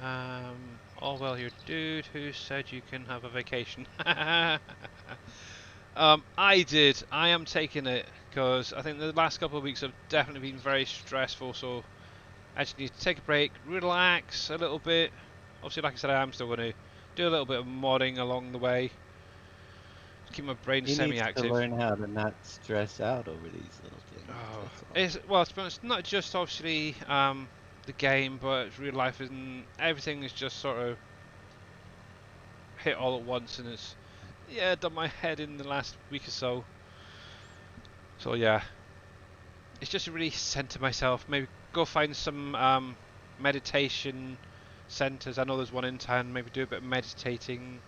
update. All well here, dude. Who said you can have a vacation? I did. I am taking it because I think the last couple of weeks have definitely been very stressful. So I just need to take a break, relax a little bit. Obviously, like I said, I am still going to do a little bit of modding along the way. Keep my brain He needs to semi-active. learn how to not stress out over these little things. Oh, That's all. it's well, to be honest, not just obviously the game, but it's real life, and everything is just sort of hit all at once, and it's done my head in the last week or so. So yeah, it's just to really center myself. Maybe go find some meditation centers. I know there's one in town. Maybe do a bit of meditating.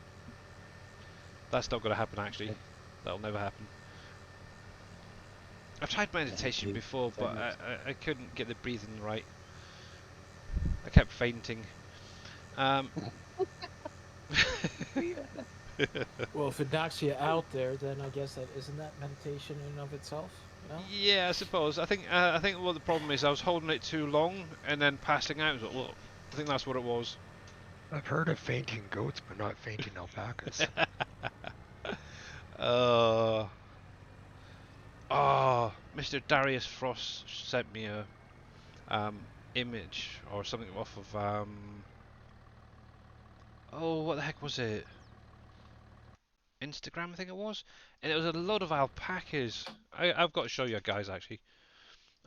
That's not going to happen actually. That'll never happen. I've tried meditation Meditate before, for but seconds. I couldn't get the breathing right. I kept fainting. Um, Well, if it knocks you out there, then I guess that isn't that meditation in and of itself. No. yeah, I suppose. I think what the problem is, I was holding it too long and then passing out. Well, I think that's what it was. I've heard of fainting goats, but not fainting alpacas. Oh, Mr. Darius Frost sent me a image or something off of oh, what the heck was it? Instagram, I think it was, and it was a load of alpacas. I've got to show you guys actually.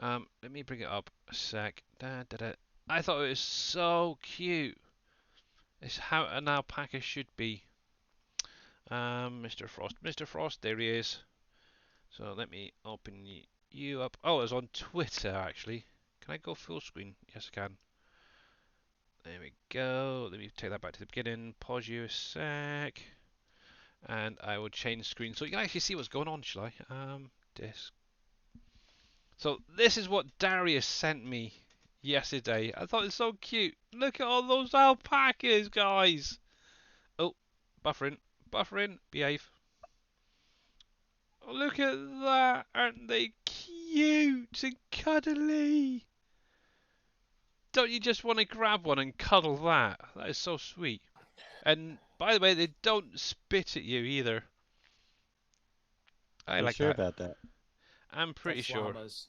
Let me bring it up a sec. Da, da, da. I thought it was so cute. It's how an alpaca should be. Mr. Frost, there he is. So let me open you up. Oh, it's on Twitter actually. Can I go full screen? Yes, I can. There we go. Let me take that back to the beginning. Pause you a sec. And I will change screen so you can actually see what's going on, shall I? Disk. So this is what Darius sent me yesterday. I thought it's so cute. Look at all those alpacas, guys. Oh, buffering. Buffering. Behave. Oh, look at that. Aren't they cute and cuddly? Don't you just want to grab one and cuddle that? That is so sweet. And by the way, they don't spit at you either. I Are you like sure that. about that? I'm pretty That's sure. llamas.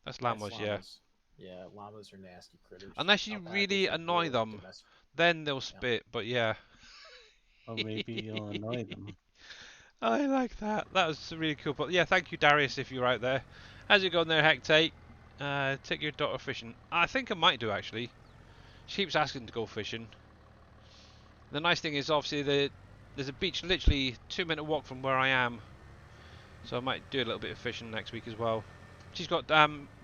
That's That's llamas, yeah. llamas. Yeah, llamas are nasty critters. Unless you Alpacas really are annoy good them, domestic. then they'll Yeah. spit. But yeah. Or maybe you'll annoy them. I like that. That was really cool. But yeah, thank you, Darius, if you're out there. How's it going there, Hectate? Take your daughter fishing. I think I might do actually. She keeps asking to go fishing. The nice thing is, obviously, there's a beach literally 2-minute walk from where I am, so I might do a little bit of fishing next week as well. She's got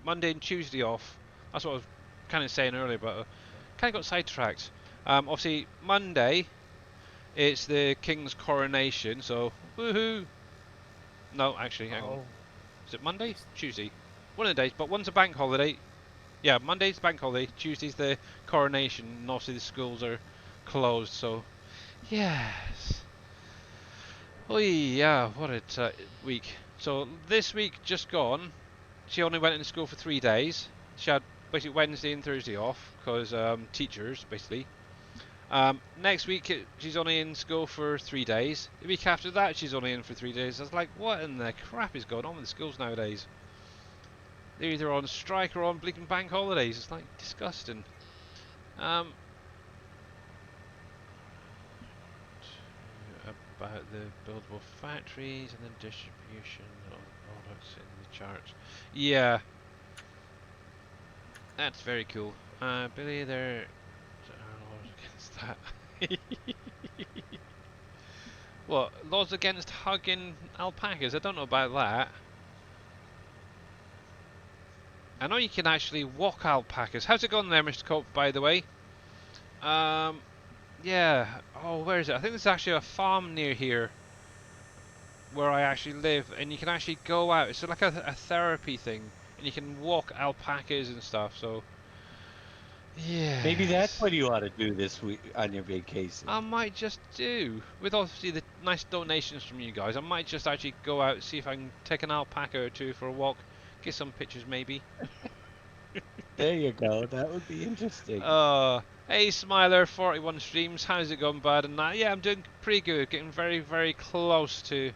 Monday and Tuesday off. That's what I was kind of saying earlier, but kind of got sidetracked. Obviously, Monday it's the King's coronation, so woohoo! No, actually, hang on. Oh, Is it Monday? Tuesday? One of the days, but one's a bank holiday. Yeah, Monday's bank holiday, Tuesday's the coronation, and obviously the schools are closed, so yes. Oh yeah, what a week. So this week just gone, she only went into school for 3 days. She had basically Wednesday and Thursday off because teachers basically. Next week she's only in school for 3 days. The week after that she's only in for 3 days. I was like, what in the crap is going on with the schools nowadays? They're either on strike or on bleaking bank holidays. It's like disgusting. About the buildable factories and then distribution of products in the charts. Yeah, that's very cool. Billy, there are laws against that. What, laws against hugging alpacas? I don't know about that. I know you can actually walk alpacas. How's it going there, Mr. Cope, by the way? Yeah. Oh, where is it? I think there's actually a farm near here where I actually live, and you can actually go out. It's like a therapy thing, and you can walk alpacas and stuff. So, yeah. Maybe that's what you ought to do this week on your vacation. I might just do. With obviously the nice donations from you guys, I might just actually go out, see if I can take an alpaca or two for a walk, get some pictures maybe. There you go. That would be interesting. Hey Smiler, 41 streams. How's it going, bud? And yeah, I'm doing pretty good. Getting very, very close to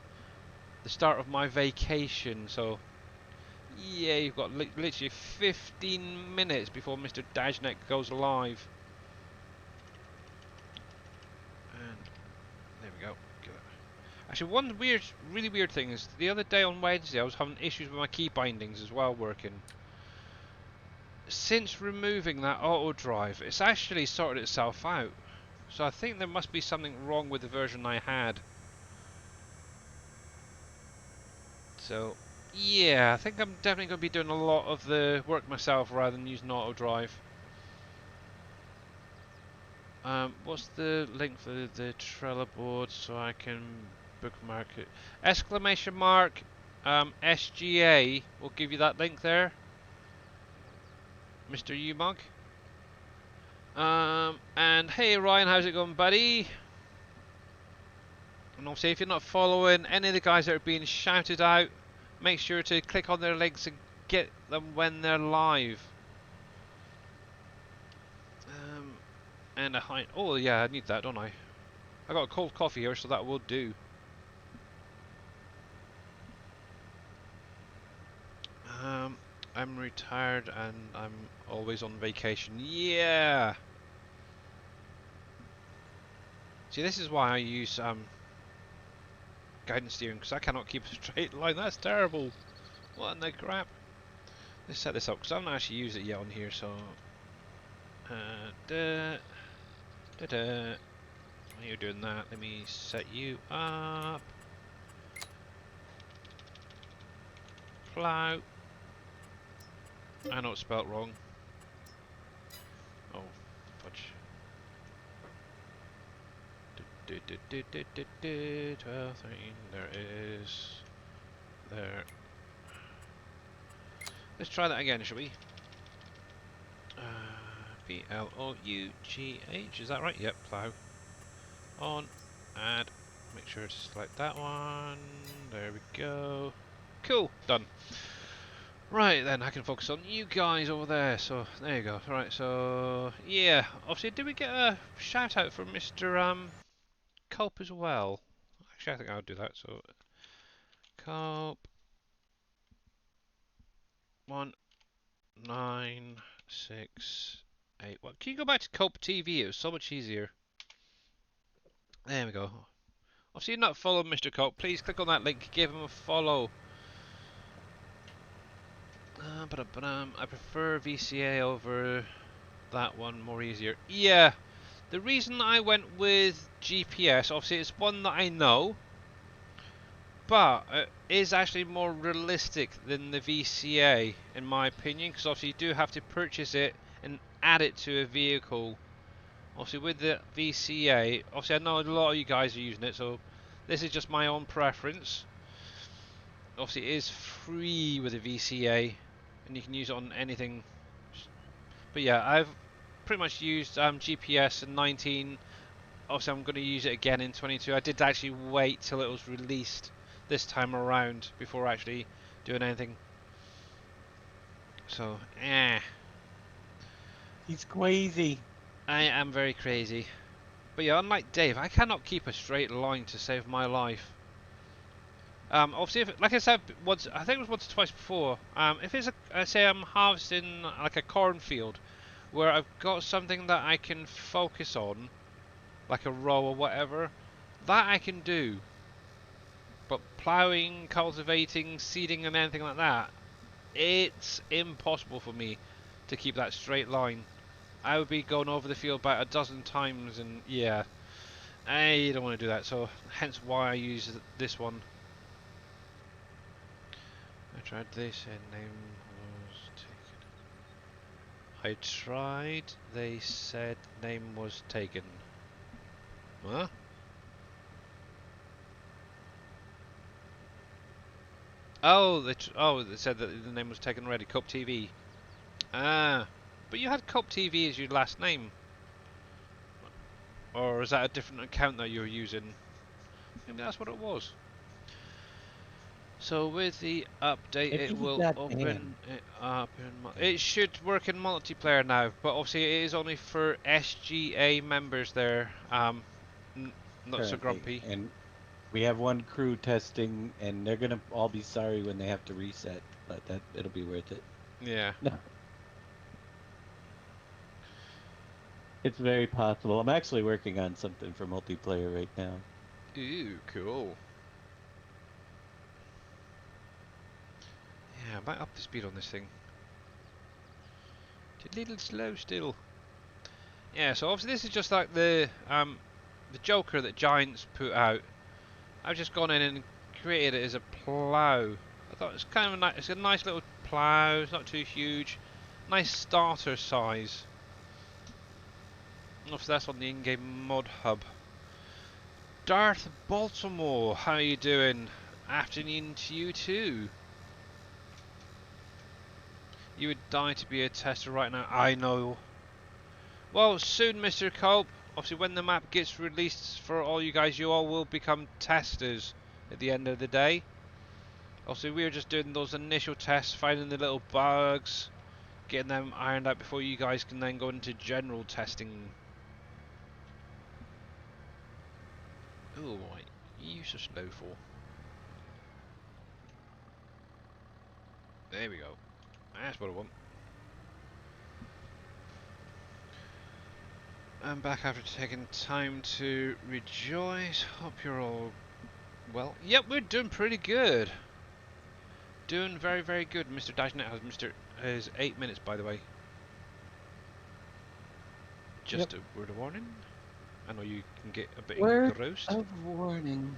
the start of my vacation. So yeah, you've got literally 15 minutes before Mr. Dajnek goes live. And there we go. Actually, one really weird thing is the other day on Wednesday I was having issues with my key bindings as well working. Since removing that auto drive, it's actually sorted itself out. So I think there must be something wrong with the version I had. So yeah, I think I'm definitely going to be doing a lot of the work myself rather than using auto drive. What's the link for the Trello board so I can bookmark it? Exclamation mark SGA will give you that link there, Mr. Umog. And hey Ryan, how's it going, buddy? And obviously, if you're not following any of the guys that are being shouted out, make sure to click on their links and get them when they're live. And a high. Oh yeah, I need that, don't I? I got a cold coffee here, so that will do. I'm retired and I'm always on vacation. Yeah. See, this is why I use guidance steering, because I cannot keep a straight line. That's terrible. What in the crap? Let's set this up because I haven't actually used it yet on here. So, while you're doing that, let me set you up. Plow. I know it's spelt wrong. Oh, fudge. 12, 13, there it is. There. Let's try that again, shall we? P-L-O-U-G-H, is that right? Yep, plow. On, add, make sure to select that one. There we go. Cool, done. Right then, I can focus on you guys over there. So there you go. Right, so yeah. Obviously, did we get a shout out from Mr. Culp as well? Actually, I think I'll do that. So Culp 1968. What? Can you go back to Culp TV? It was so much easier. There we go. Obviously, you're not following Mr. Culp. Please click on that link. Give him a follow. I prefer VCA over that one, more easier. Yeah, the reason I went with GPS, obviously it's one that I know, but it is actually more realistic than the VCA in my opinion, because obviously you do have to purchase it and add it to a vehicle. Obviously with the VCA, obviously I know a lot of you guys are using it, so this is just my own preference. Obviously it is free with the VCA, and you can use it on anything. But yeah, I've pretty much used GPS in 19. Obviously, I'm going to use it again in 22. I did actually wait till it was released this time around before actually doing anything. So, He's crazy. I am very crazy. But yeah, unlike Dave, I cannot keep a straight line to save my life. Obviously, if, like I said once, I think it was once or twice before. If it's say I'm harvesting like a cornfield, where I've got something that I can focus on, like a row or whatever, that I can do. But ploughing, cultivating, seeding and anything like that, it's impossible for me to keep that straight line. I would be going over the field about a dozen times, and yeah, I don't want to do that, so hence why I use this one. I tried this and name was taken. I tried, they said name was taken. Huh? Oh, they said that the name was taken already. Cope TV. Ah, but you had Cope TV as your last name, or is that a different account that you're using? Maybe that's what it was. So with the update, Maybe it he will got open banned. it up it should work in multiplayer now, but obviously it is only for SGA members there. Not so Currently, grumpy. and we have one crew testing, and they're gonna all be sorry when they have to reset, but it'll be worth it. Yeah. No, it's very possible. I'm actually working on something for multiplayer right now. Ooh, cool. Yeah, I might up the speed on this thing. It's a little slow still. Yeah, so obviously this is just like the Joker that Giants put out. I've just gone in and created it as a plough. I thought it's kind of it's a nice little plough. It's not too huge. Nice starter size. Obviously that's on the in-game mod hub. Darth Baltimore, how are you doing? Afternoon to you too. You would die to be a tester right now. I know. Well, soon, Mr. Culp. Obviously, when the map gets released for all you guys, you all will become testers at the end of the day. Obviously, we're just doing those initial tests, finding the little bugs, getting them ironed out before you guys can then go into general testing. Oh, why you so slow for? There we go. That's what I want. I'm back after taking time to rejoice. Hope you're all well. Yep, we're doing pretty good. Doing very, very good. Mr. Dashnet has 8 minutes, by the way. Just a word of warning. I know you can get a bit Word engrossed. of warning.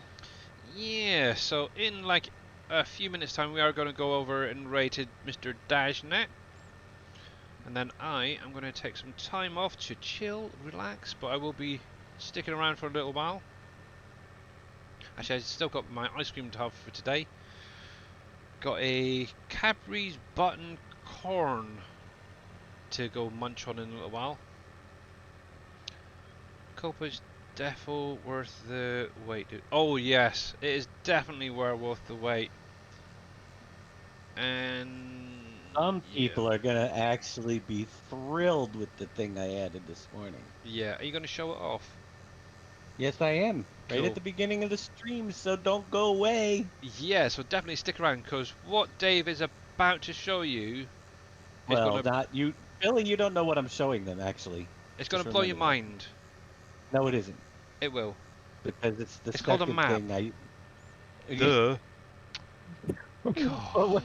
Yeah, so in like a few minutes time we are going to go over and rate Mr. Dashnet. And then I am going to take some time off to chill, relax, but I will be sticking around for a little while. Actually, I've still got my ice cream to have for today. Got a Cadbury's button corn to go munch on in a little while. Copa's defo worth the wait. Oh yes, it is definitely worth the wait. And Some yeah, people are gonna actually be thrilled with the thing I added this morning. yeah. Are you going to show it off? Yes, I am. Right Cool. at the beginning of the stream, so don't go away. Yeah, so definitely stick around because what Dave is about to show you is Well, not you, Billy. You don't know what I'm showing them, actually. gonna Just blow your remember that. mind. No, it isn't, It will. because it's the It's called a second map. thing I. Duh. Well, God.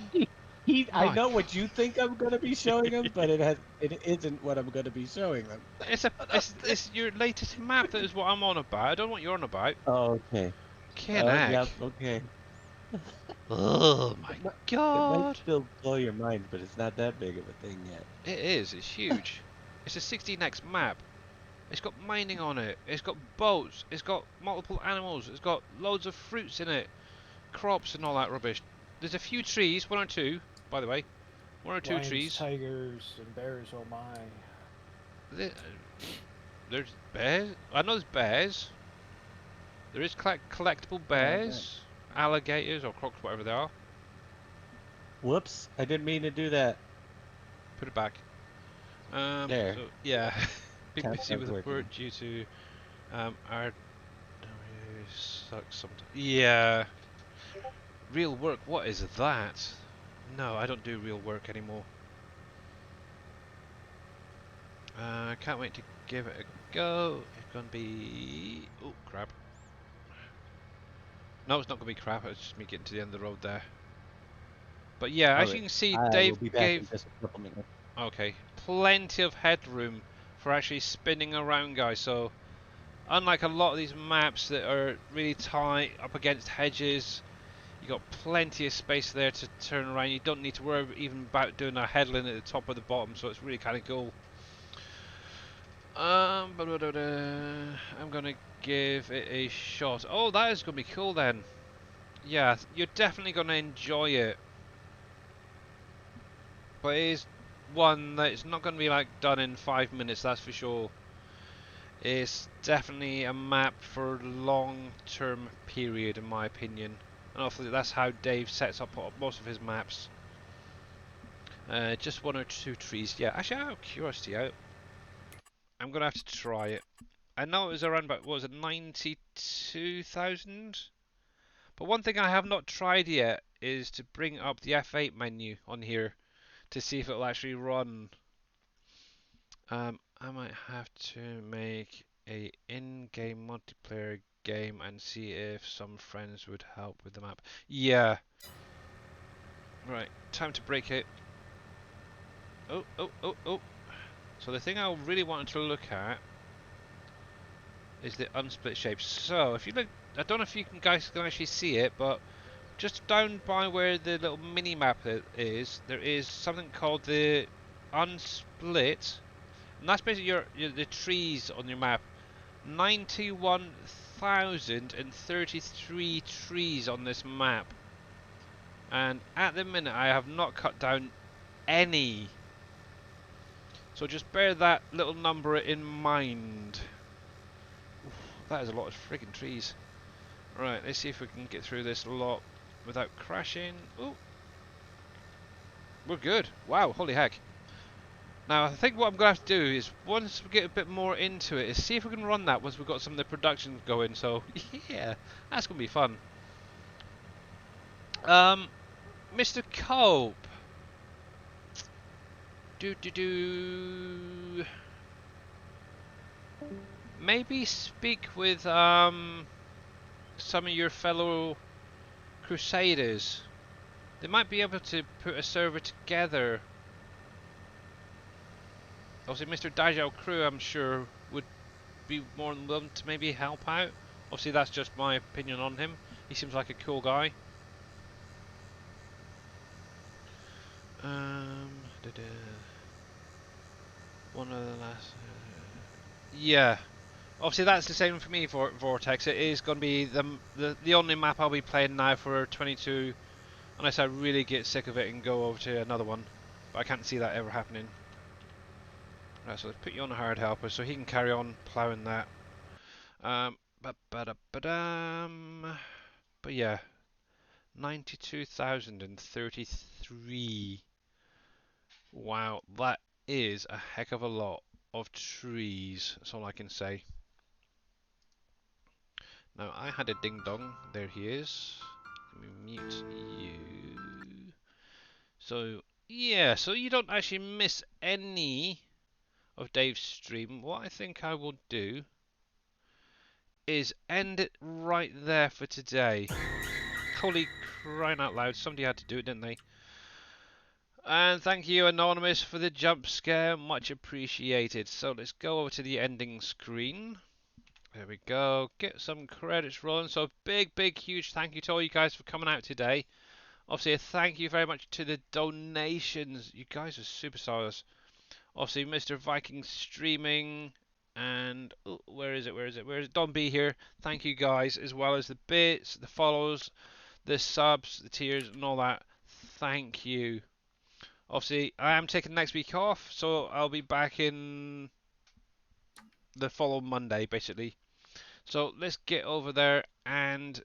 I My know what you think I'm gonna be showing them, but it isn't what I'm gonna be showing them. It's your latest map that is what I'm on about. I don't know what you're on about. Oh, okay. Can I? Yep. Okay. Oh my It might god. still blow your mind, but it's not that big of a thing yet. It is. It's huge. It's a 16x map. It's got mining on it. It's got boats. It's got multiple animals. It's got loads of fruits in it. Crops and all that rubbish. There's a few trees, one or two, by the way. One or two Lions, trees. tigers, and bears. Oh my! There's bears. I know there's bears. There is collectible bears, alligators or crocs, whatever they are. Whoops! I didn't mean to do that. Put it back. There. So, yeah. Been busy Countdown's with working. work due to our sucks sometimes. Yeah. Real work. What is that? No, I don't do real work anymore. I can't wait to give it a go. It's gonna be oh crap. No, it's not gonna be crap. It's just me getting to the end of the road there. But yeah, as you can see, I Dave will be back in gave just a couple minutes. okay plenty of headroom for actually spinning around, guys. So unlike a lot of these maps that are really tight up against hedges, you got plenty of space there to turn around. You don't need to worry even about doing a headland at the top or the bottom. So it's really kind of cool. I'm gonna give it a shot. Oh, that is gonna be cool then. Yeah, you're definitely gonna enjoy it. But it is one that it's not gonna be like done in 5 minutes, that's for sure. It's definitely a map for a long-term period, in my opinion. and obviously that's how Dave sets up most of his maps. Just 1 or 2 trees. Yeah, actually, out of curiosity, I'm gonna have to try it. I know it was around about, what was it, 92,000? But one thing I have not tried yet is to bring up the F8 menu on here to see if it'll actually run. I might have to make a in-game multiplayer game and see if some friends would help with the map. Yeah. Right, time to break it. Oh, oh, oh, oh. So the thing I really wanted to look at is the unsplit shapes. So if you look, I don't know if you guys can actually see it, but just down by where the little mini map is, there is something called the unsplit, and that's basically the trees on your map. 91,033 trees on this map, and at the minute I have not cut down any. So just bear that little number in mind. Oof, that is a lot of friggin' trees. Right, let's see if we can get through this lot without crashing. Ooh. We're good. Wow, holy heck. Now, I think what I'm going to have to do is, once we get a bit more into it, is see if we can run that once we've got some of the production going. So, yeah, that's going to be fun. Mr. Cope. Maybe speak with, some of your fellow Crusaders. They might be able to put a server together. Obviously, Mr. Dajal Crew, I'm sure, would be more than willing to maybe help out. Obviously, that's just my opinion on him. He seems like a cool guy. One of the last. Yeah. Obviously, that's the same for me for Vortex. It is going to be the only map I'll be playing now for 22, unless I really get sick of it and go over to another one. But I can't see that ever happening. Right, so let's put you on a hard helper so he can carry on ploughing that. But yeah, 92,033. Wow, that is a heck of a lot of trees. That's all I can say. Now, I had a ding dong. There he is. Let me mute you. So, yeah, so you don't actually miss any of Dave's stream. What I think I will do is end it right there for today. Holy crying out loud, somebody had to do it, didn't they? And thank you, Anonymous, for the jump scare, much appreciated. So let's go over to the ending screen. There we go, get some credits rolling. So big, huge thank you to all you guys for coming out today. Obviously a thank you very much to the donations, you guys are superstars. Obviously Mr. Viking streaming, and where is it? Don B here. Thank you guys, as well as the bits, the follows, the subs, the tiers, and all that. Thank you. Obviously, I am taking next week off, so I'll be back in the following Monday, basically. So let's get over there and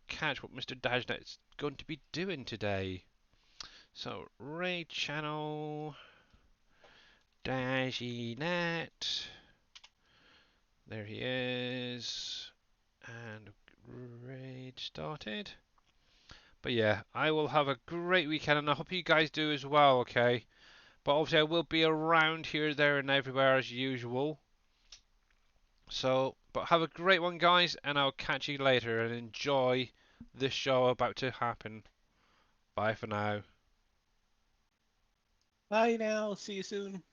catch what Mr. Dajnet is going to be doing today. So, raid channel, Dajinet. There he is. And raid started. But yeah, I will have a great weekend, and I hope you guys do as well, okay? But obviously I will be around here, there, and everywhere as usual. So, but have a great one, guys, and I'll catch you later, and enjoy the show about to happen. Bye for now. Bye now. See you soon.